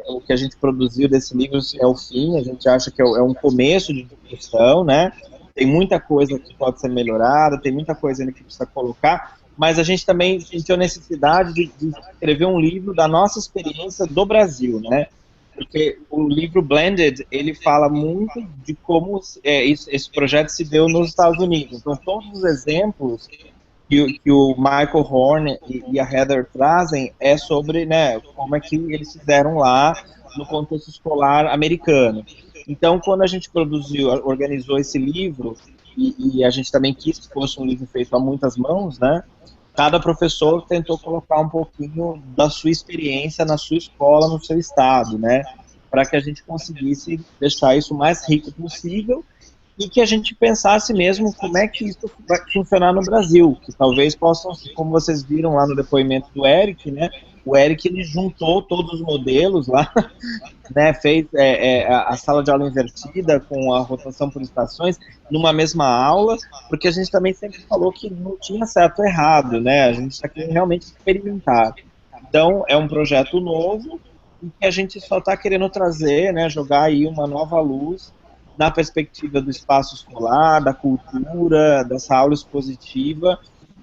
o que a gente produziu desse livro é o fim. A gente acha que é um começo de discussão, né? Tem muita coisa que pode ser melhorada, tem muita coisa ainda que precisa colocar, mas a gente também sentiu a necessidade de escrever um livro da nossa experiência do Brasil, né? Porque o livro Blended, ele fala muito de como esse projeto se deu nos Estados Unidos. Então, todos os exemplos que o Michael Horn e a Heather trazem é sobre, né, como é que eles fizeram lá no contexto escolar americano. Então, quando a gente organizou esse livro, e a gente também quis que fosse um livro feito a muitas mãos, né? Cada professor tentou colocar um pouquinho da sua experiência na sua escola, no seu estado, né? Para que a gente conseguisse deixar isso o mais rico possível e que a gente pensasse mesmo como é que isso vai funcionar no Brasil, que talvez possam, como vocês viram lá no depoimento do Eric, né? O Eric, ele juntou todos os modelos lá, né, fez a sala de aula invertida com a rotação por estações numa mesma aula, porque a gente também sempre falou que não tinha certo ou errado, né, a gente está querendo realmente experimentar. Então, é um projeto novo e que a gente só está querendo trazer, né, jogar aí uma nova luz na perspectiva do espaço escolar, da cultura, dessa aula expositiva,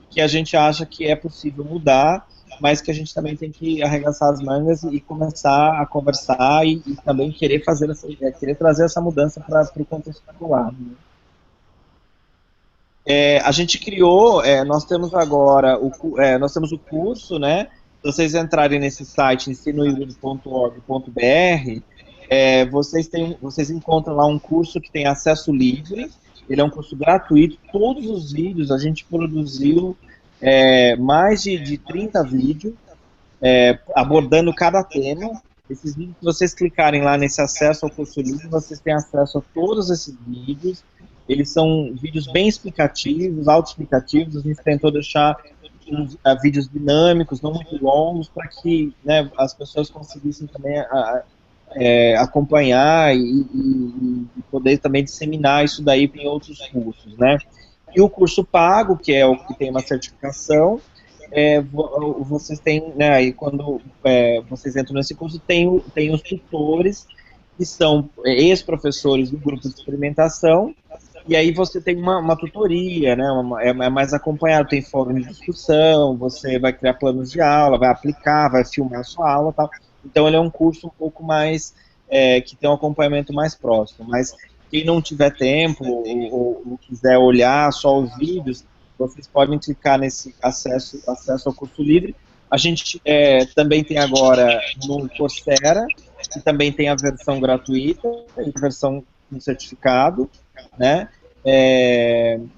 que a gente acha que é possível mudar, mas que a gente também tem que arregaçar as mangas e começar a conversar e também querer trazer essa mudança para o contexto escolar. A gente criou, nós temos agora, nós temos o curso, né? Se vocês entrarem nesse site ensinohíbrido.org.br, vocês encontram lá um curso que tem acesso livre. Ele é um curso gratuito. Todos os vídeos a gente produziu mais de 30 vídeos abordando cada tema. Esses vídeos, se vocês clicarem lá nesse acesso ao curso livre, vocês têm acesso a todos esses vídeos. Eles são vídeos bem explicativos, autoexplicativos. A gente tentou deixar vídeos dinâmicos, não muito longos, para que, né, as pessoas conseguissem também acompanhar e poder também disseminar isso daí em outros cursos, né? E o curso pago, que é o que tem uma certificação, vocês têm, né, aí quando vocês entram nesse curso, tem os tutores, que são ex-professores do grupo de experimentação, e aí você tem uma tutoria, né, é mais acompanhado, tem fórum de discussão, você vai criar planos de aula, vai aplicar, vai filmar a sua aula e tal. Então ele é um curso um pouco mais que tem um acompanhamento mais próximo. Mas quem não tiver tempo ou quiser olhar só os vídeos, vocês podem clicar nesse acesso ao curso livre. A gente também tem agora no Coursera, que também tem a versão gratuita e a versão com certificado, né?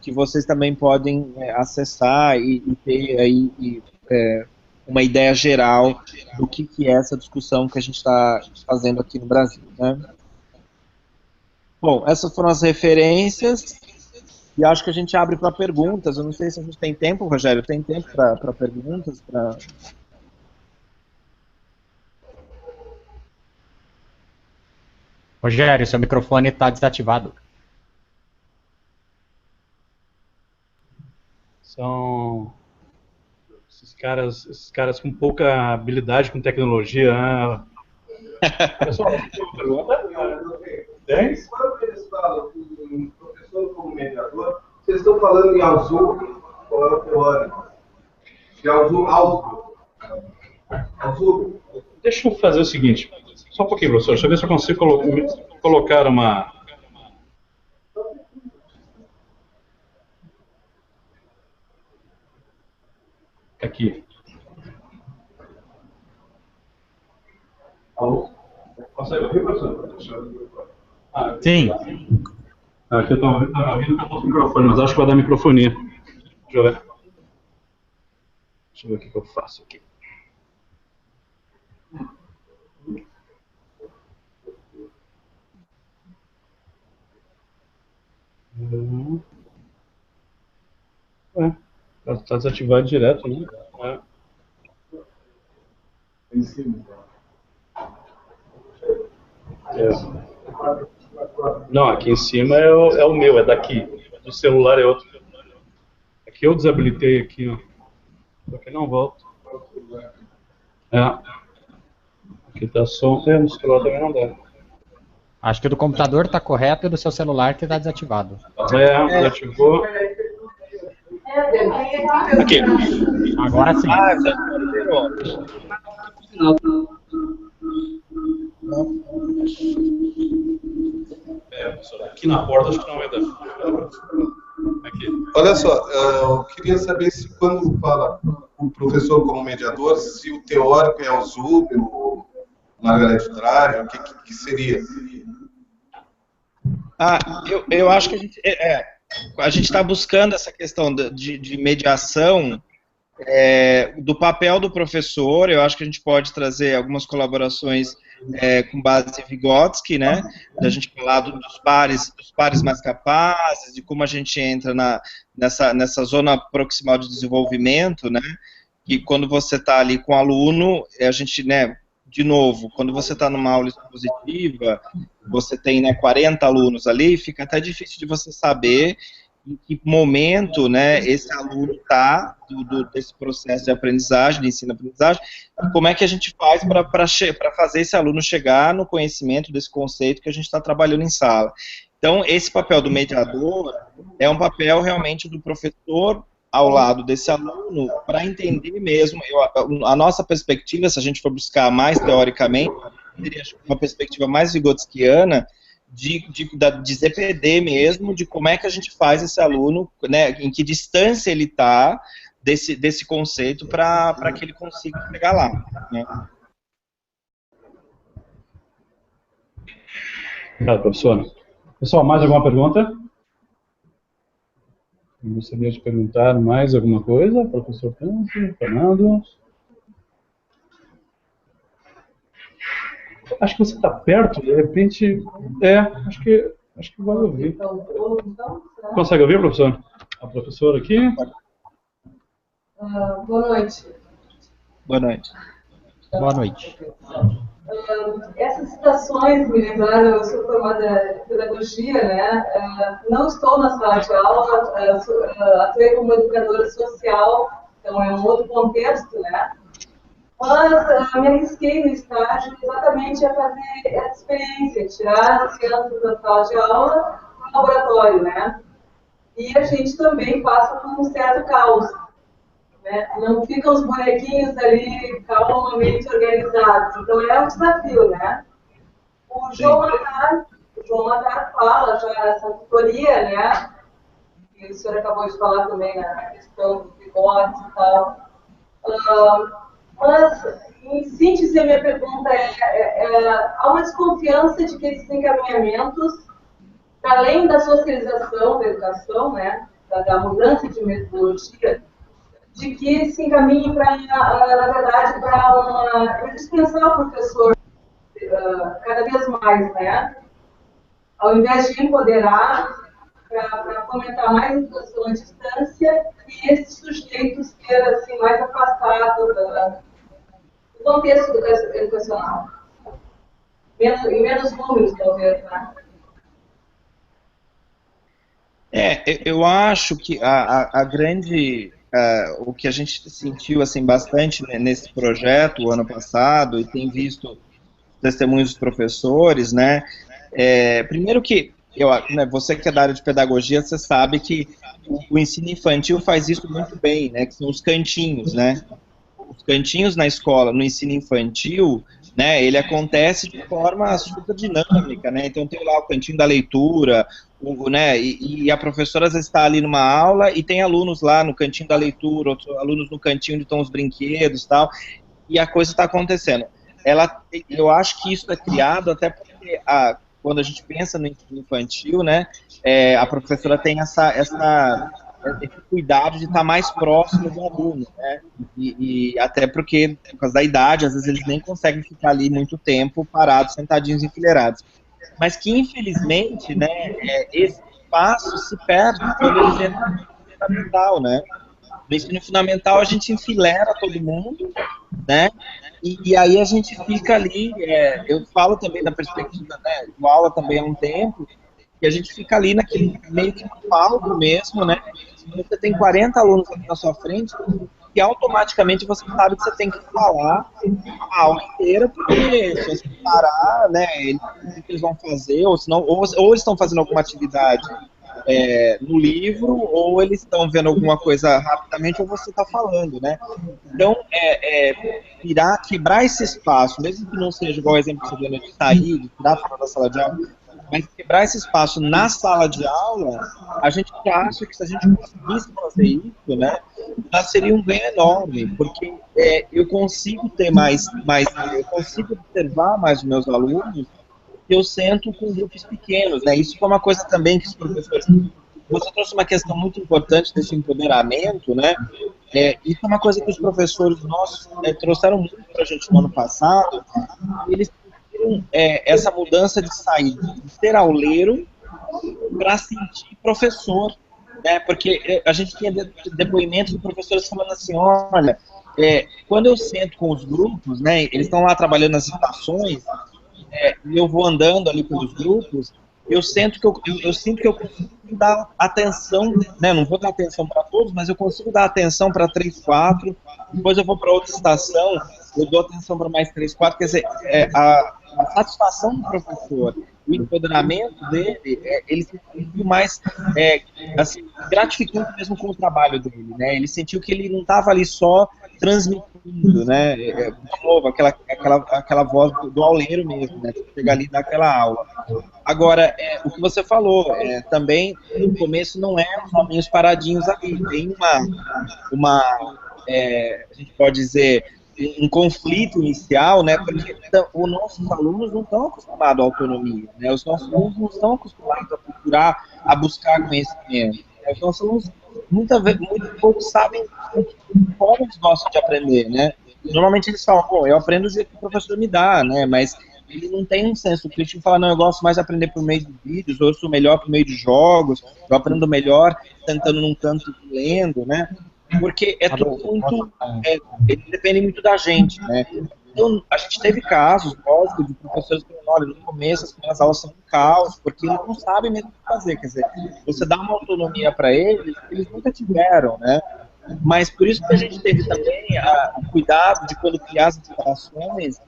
Que vocês também podem acessar e ter aí uma ideia geral do que é essa discussão que a gente está fazendo aqui no Brasil, né? Bom, essas foram as referências e acho que a gente abre para perguntas. Eu não sei se a gente tem tempo, Rogério, tem tempo para perguntas? Rogério, seu microfone está desativado. São esses caras com pouca habilidade com tecnologia, né? Pessoal, tem uma pergunta? Tem? Quando eles falam em professor como mediador, vocês estão falando em Alzheimer ou é teórico? De Alzheimer. Deixa eu fazer o seguinte. Só um pouquinho, professor. Deixa eu ver se eu consigo colocar uma... Aqui. Alô? Consegue ouvir, professor? Sim. Aqui eu estou ouvindo que eu estou com o microfone, mas acho que vai dar microfonia. Deixa eu ver. Deixa eu ver o que eu faço aqui. Está desativado direto, né? Em cima. Não, aqui em cima é o meu, é daqui. Do celular é outro. Aqui eu desabilitei aqui, ó. Só que não volta. Aqui tá som. No celular também não dá. Acho que o do computador está correto e o do seu celular que está desativado. Desativou. Aqui. Agora sim. Já liberou. Professor, aqui na porta acho que não vai dar. Aqui. Olha só, eu queria saber se quando fala o professor como mediador, se o teórico é o Zubel, o Margareth Draghi, o que seria? Eu acho que a gente está buscando essa questão de mediação do papel do professor. Eu acho que a gente pode trazer algumas colaborações com base em Vygotsky, né, da gente falar dos pares mais capazes, de como a gente entra nessa zona proximal de desenvolvimento, né, que quando você está ali com o aluno, a gente, né, de novo, quando você está numa aula expositiva, você tem, né, 40 alunos ali, fica até difícil de você saber em que momento, né, esse aluno está desse processo de aprendizagem, de ensino-aprendizagem, e como é que a gente faz para fazer esse aluno chegar no conhecimento desse conceito que a gente está trabalhando em sala. Então, esse papel do mediador é um papel realmente do professor ao lado desse aluno, para entender mesmo, a nossa perspectiva, se a gente for buscar mais teoricamente, seria uma perspectiva mais vigotskiana, de ZPD mesmo, de como é que a gente faz esse aluno, né, em que distância ele está desse conceito para que ele consiga chegar lá, né? Obrigado, professor. Pessoal, mais alguma pergunta? Eu gostaria de perguntar mais alguma coisa, professor Câncio, Fernando? Acho que você está perto, de repente. Acho que vai ouvir. Consegue ouvir, professor? A professora aqui. Boa noite. Boa noite. Boa noite. Essas citações me lembraram, eu sou formada em pedagogia, né? Não estou na sala de aula, atuei como educadora social, então é um outro contexto, né? Mas me arrisquei no estágio exatamente a fazer essa experiência, tirar as crianças da sala de aula para o laboratório, né? E a gente também passa por um certo caos, né? Não ficam os bonequinhos ali calmamente organizados, então é um desafio, né? O João Matar fala já nessa tutoria, né? E o senhor acabou de falar também na questão do pilote e tal. Mas, em síntese, a minha pergunta há uma desconfiança de que esses encaminhamentos, além da socialização da educação, né, da mudança de metodologia, de que se encaminhe para, na verdade, para dispensar o professor cada vez mais, né? Ao invés de empoderar, para fomentar mais a educação à distância e esses sujeitos ser assim, mais afastados do contexto educacional. Em menos números, talvez, né? Eu acho que a grande... o que a gente sentiu assim, bastante, né, nesse projeto o ano passado, e tem visto testemunhos dos professores, né? Primeiro que, né, você que é da área de pedagogia, você sabe que o ensino infantil faz isso muito bem, né? Que são os cantinhos, né? Os cantinhos na escola, no ensino infantil, né, ele acontece de forma super dinâmica, né? Então tem lá o cantinho da leitura, né, e a professora às vezes está ali numa aula e tem alunos lá no cantinho da leitura, outros alunos no cantinho onde estão os brinquedos e tal, e a coisa está acontecendo. Eu acho que isso é criado até porque quando a gente pensa no ensino infantil, né, a professora tem esse cuidado de estar mais próximo do aluno, né, e até porque, por causa da idade, às vezes eles nem conseguem ficar ali muito tempo parados, sentadinhos, enfileirados. Mas que, infelizmente, né, esse espaço se perde quando eles entram no ensino fundamental, né. No ensino fundamental a gente enfileira todo mundo, né, e aí a gente fica ali, eu falo também da perspectiva, né, do aula também há um tempo, e a gente fica ali naquele meio que no palco mesmo, né, você tem 40 alunos aqui na sua frente, e automaticamente você sabe que você tem que falar a aula inteira, porque se você parar, né, o que eles vão fazer, ou eles estão fazendo alguma atividade no livro, ou eles estão vendo alguma coisa rapidamente, ou você está falando, né? Então, quebrar esse espaço, mesmo que não seja igual o exemplo que você deu, de sair, de tirar fora da sala de aula, mas quebrar esse espaço na sala de aula, a gente acha que se a gente conseguisse fazer isso, né, já seria um ganho enorme, porque eu consigo ter eu consigo observar mais os meus alunos, eu sento com grupos pequenos, né, isso foi uma coisa também que os professores... Você trouxe uma questão muito importante desse empoderamento, né, isso é uma coisa que os professores nossos trouxeram muito para a gente no ano passado, eles essa mudança de sair de ser auleiro para sentir professor, né? Porque a gente tinha depoimentos de professores falando assim, olha, quando eu sento com os grupos, né, eles estão lá trabalhando nas estações, e eu vou andando ali pelos grupos, eu sinto que eu consigo dar atenção, né, não vou dar atenção para todos, mas eu consigo dar atenção para 3, 4, depois eu vou para outra estação, eu dou atenção para mais 3, 4, quer dizer, a satisfação do professor, o empoderamento dele, ele se sentiu mais assim, gratificante mesmo com o trabalho dele, né? Ele sentiu que ele não estava ali só transmitindo, né? De novo, aquela voz do auleiro mesmo, né? Chegar ali e dar aquela aula. Agora, o que você falou, também no começo não os nominhos paradinhos ali, tem a gente pode dizer, um conflito inicial, né, porque os nossos alunos não estão acostumados à autonomia, né, os nossos alunos não estão acostumados a procurar, a buscar conhecimento, né, os nossos alunos muito pouco sabem como eles gostam de aprender, né, normalmente eles falam, bom, eu aprendo do jeito que o professor me dá, né, mas ele não tem um senso crítico de falar, não, eu gosto mais de aprender por meio de vídeos, ou eu sou melhor por meio de jogos, eu aprendo melhor sentando num canto lendo, né, porque tudo muito, ele depende muito da gente, né? Então, a gente teve casos, lógico, de professores que olha, no começo as primeiras aulas são um caos, porque eles não sabem mesmo o que fazer, quer dizer, você dá uma autonomia para eles, eles nunca tiveram, né? Mas por isso que a gente teve também o cuidado de quando criar as instalações,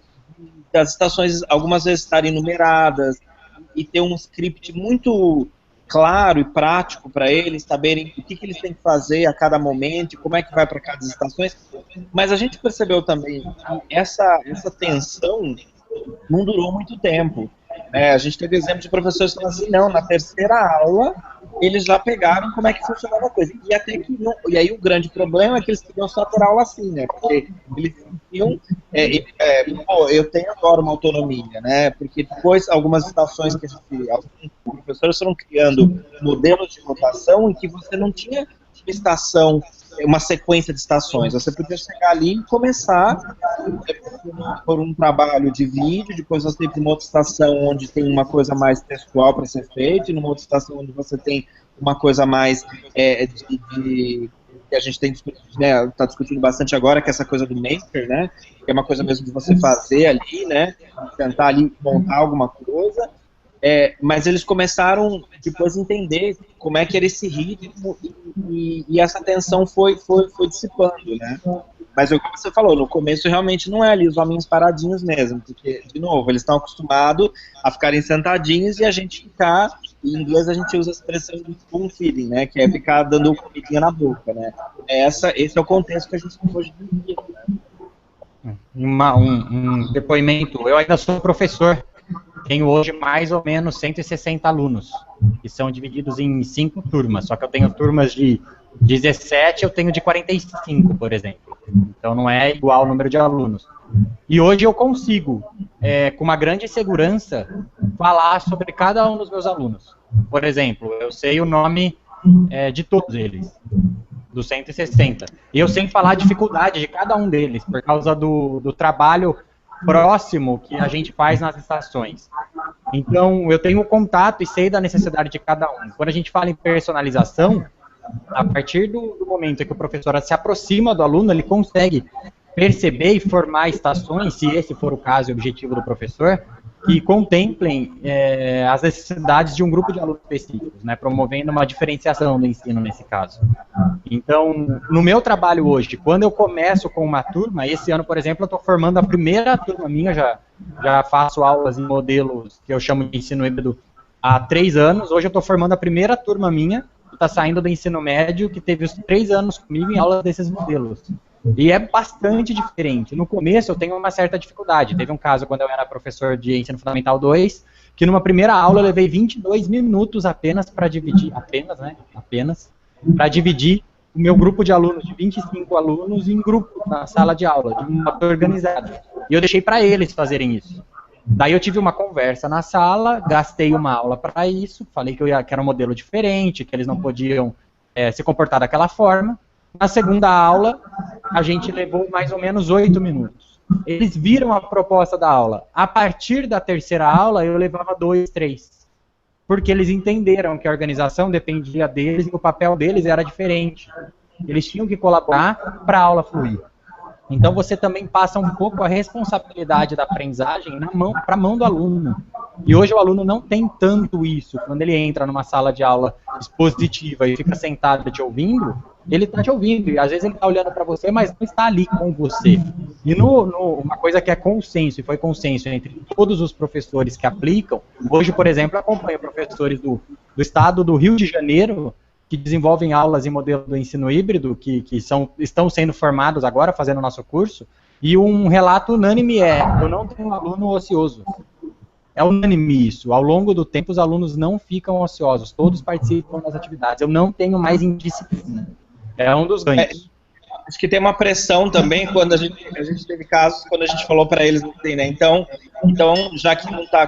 das estações algumas vezes estarem numeradas, e ter um script muito claro e prático para eles saberem o que eles têm que fazer a cada momento, como é que vai para cada estações, mas a gente percebeu também que essa tensão não durou muito tempo, né? A gente teve exemplo de professores falando assim, não, na terceira aula eles já pegaram como é que funcionava a coisa. E até que não, e aí o grande problema é que eles queriam só ter aula assim, né? Porque eles sentiam, eu tenho agora uma autonomia, né? Porque depois algumas estações que alguns professores foram criando modelos de rotação em que você não tinha estação, uma sequência de estações. Você podia chegar ali e começar por um trabalho de vídeo, depois você tem uma outra estação onde tem uma coisa mais textual para ser feita, e numa outra estação onde você tem uma coisa mais que a gente tem né, tá discutindo bastante agora, que é essa coisa do maker, né, que é uma coisa mesmo de você fazer ali, né, tentar ali montar alguma coisa. Mas eles começaram depois a entender como é que era esse ritmo e essa tensão foi dissipando, né? Mas como você falou, no começo realmente não é ali os homens paradinhos mesmo, porque, de novo, eles estão acostumados a ficarem sentadinhos e a gente ficar, em inglês a gente usa a expressão do spoon feeding, né, que é ficar dando comidinha na boca, né? Esse é o contexto que a gente tem hoje em dia, né? Um depoimento, eu ainda sou professor. Tenho hoje mais ou menos 160 alunos, que são divididos em 5 turmas, só que eu tenho turmas de 17, eu tenho de 45, por exemplo. Então não é igual o número de alunos. E hoje eu consigo, com uma grande segurança, falar sobre cada um dos meus alunos. Por exemplo, eu sei o nome de todos eles, dos 160. E eu sei falar a dificuldade de cada um deles, por causa do trabalho próximo que a gente faz nas estações. Então, eu tenho contato e sei da necessidade de cada um. Quando a gente fala em personalização, a partir do momento que o professor se aproxima do aluno, ele consegue perceber e formar estações, se esse for o caso e o objetivo do professor, que contemplem as necessidades de um grupo de alunos específicos, né, promovendo uma diferenciação do ensino nesse caso. Então, no meu trabalho hoje, quando eu começo com uma turma, esse ano, por exemplo, eu estou formando a primeira turma minha, já faço aulas em modelos que eu chamo de ensino híbrido há 3 anos, hoje eu estou formando a primeira turma minha, que está saindo do ensino médio, que teve os 3 anos comigo em aulas desses modelos. E é bastante diferente. No começo eu tenho uma certa dificuldade. Teve um caso quando eu era professor de ensino fundamental 2, que numa primeira aula eu levei 22 minutos apenas para dividir, para dividir o meu grupo de alunos, de 25 alunos, em grupo na sala de aula, de um modo organizado. E eu deixei para eles fazerem isso. Daí eu tive uma conversa na sala, gastei uma aula para isso, falei que era um modelo diferente, que eles não podiam se comportar daquela forma. Na segunda aula, a gente levou mais ou menos 8 minutos. Eles viram a proposta da aula. A partir da terceira aula, eu levava 2, 3. Porque eles entenderam que a organização dependia deles e o papel deles era diferente. Eles tinham que colaborar para a aula fluir. Então você também passa um pouco a responsabilidade da aprendizagem para a mão do aluno. E hoje o aluno não tem tanto isso. Quando ele entra numa sala de aula expositiva e fica sentado te ouvindo, ele está te ouvindo. E às vezes ele está olhando para você, mas não está ali com você. E uma coisa que é consenso, e foi consenso entre todos os professores que aplicam, hoje, por exemplo, eu acompanho professores do estado do Rio de Janeiro, que desenvolvem aulas em modelo do ensino híbrido, que estão sendo formados agora, fazendo o nosso curso, e um relato unânime eu não tenho um aluno ocioso. É unânime isso. Ao longo do tempo, os alunos não ficam ociosos, todos participam das atividades. Eu não tenho mais indisciplina. É um dos ganhos. Acho que tem uma pressão também, quando a gente teve casos, quando a gente falou para eles, né? Então, já que não está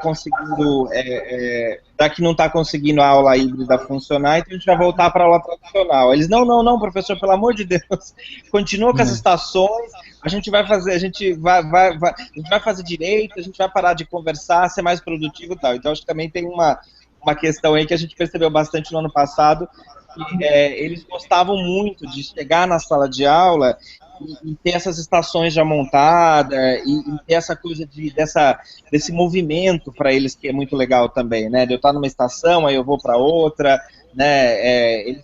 conseguindo a aula híbrida funcionar, então a gente vai voltar para a aula tradicional. Eles, não, professor, pelo amor de Deus, continua com as estações, a gente vai fazer direito, a gente vai parar de conversar, ser mais produtivo e tal. Então, acho que também tem uma questão aí que a gente percebeu bastante no ano passado, que eles gostavam muito de chegar na sala de aula e ter essas estações já montadas e ter essa coisa desse movimento para eles, que é muito legal também, né? De eu estar numa estação, aí eu vou para outra, né?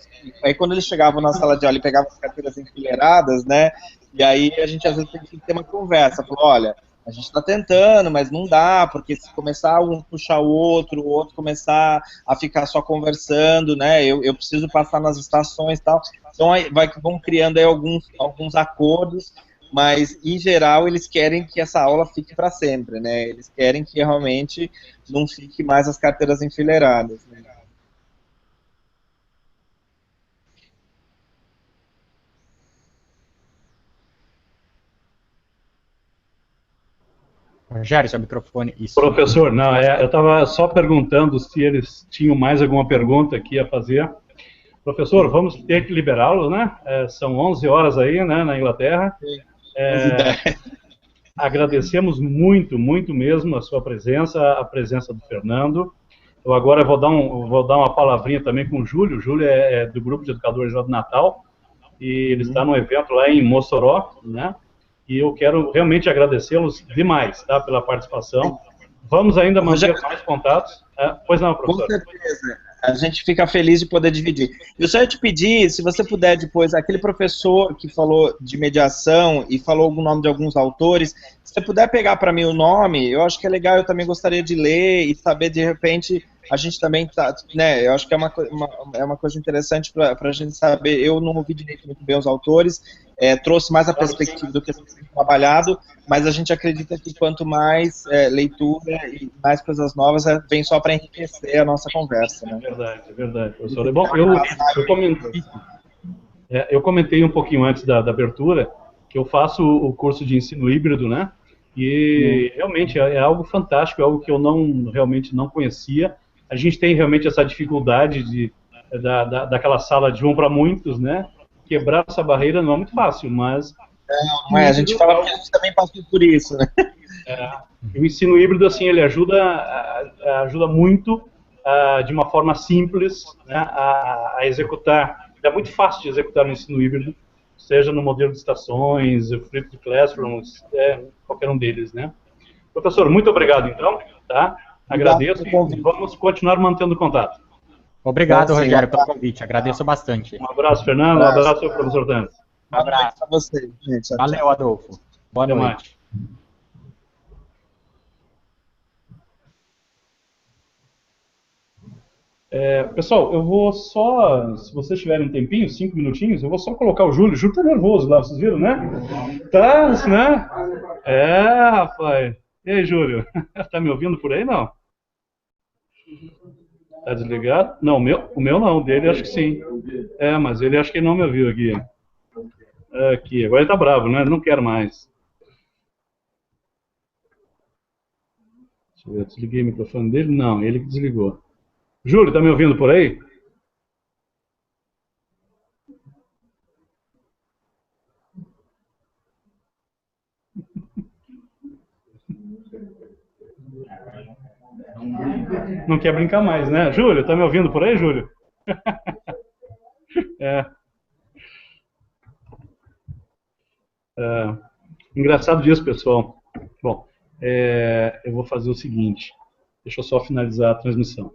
Aí quando eles chegavam na sala de aula e pegavam as carteiras enfileiradas, né? E aí a gente às vezes tem que ter uma conversa, falou, olha, a gente está tentando, mas não dá, porque se começar um puxar o outro começar a ficar só conversando, né, eu preciso passar nas estações e tal, então aí vão criando aí alguns acordos, mas, em geral, eles querem que essa aula fique para sempre, né? Eles querem que realmente não fique mais as carteiras enfileiradas, né? Rogério, seu microfone. Isso. Professor, não, eu estava só perguntando se eles tinham mais alguma pergunta aqui a fazer. Professor, vamos ter que liberá-lo, né? São 11 horas aí, né, na Inglaterra. Agradecemos muito, muito mesmo a sua presença, a presença do Fernando. Eu agora vou dar uma palavrinha também com o Júlio. O Júlio é do grupo de educadores lá do Natal, e ele está num evento lá em Mossoró, né? E eu quero realmente agradecê-los demais, tá, pela participação. Vamos ainda manter mais contatos. Pois não, professor? Com certeza. A gente fica feliz de poder dividir. Eu só ia te pedir, se você puder depois, aquele professor que falou de mediação e falou o nome de alguns autores, se você puder pegar para mim o nome, eu acho que é legal, eu também gostaria de ler e saber, de repente, a gente também tá, né, eu acho que é uma coisa interessante para a gente saber. Eu não ouvi direito muito bem os autores, trouxe mais a perspectiva do que a gente tem trabalhado, mas a gente acredita que quanto mais leitura e mais coisas novas, vem só para enriquecer a nossa conversa, né? É verdade, professor. Bom, eu comentei um pouquinho antes da abertura que eu faço o curso de ensino híbrido, né? E realmente é algo fantástico, é algo que eu realmente não conhecia. A gente tem realmente essa dificuldade daquela sala de um para muitos, né? Quebrar essa barreira não é muito fácil, mas... a gente fala que a gente também passou por isso, né? O ensino híbrido, assim, ele ajuda muito, de uma forma simples, né, a executar. É muito fácil de executar o ensino híbrido, seja no modelo de estações, o Flipped Classrooms, qualquer um deles, né? Professor, muito obrigado, então, tá? Agradeço e vamos continuar mantendo contato. Obrigado, Rogério, pelo convite. Agradeço bastante. Um abraço, Fernando. Um abraço, professor Dante. Um abraço para você, gente. Valeu, Adolfo. Boa noite. Pessoal, eu vou só, se vocês tiverem um tempinho, 5 minutinhos, eu vou só colocar o Júlio. O Júlio tá nervoso lá, vocês viram, né? Tá, né? Rapaz. E aí, Júlio? Tá me ouvindo por aí, não? Tá desligado? Não, o meu não, dele acho que sim. Mas ele acho que não me ouviu aqui. Aqui, agora ele tá bravo, né? Não quero mais. Deixa eu ver, eu desliguei o microfone dele? Não, ele que desligou. Júlio, tá me ouvindo por aí? Não quer brincar mais, né? Júlio, tá me ouvindo por aí, Júlio? Engraçado disso, pessoal. Bom, eu vou fazer o seguinte. Deixa eu só finalizar a transmissão.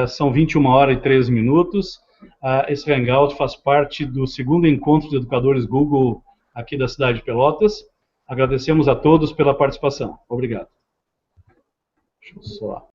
São 21 horas e 13 minutos. Esse Hangout faz parte do segundo encontro de educadores Google aqui da cidade de Pelotas. Agradecemos a todos pela participação. Obrigado. Deixa eu só...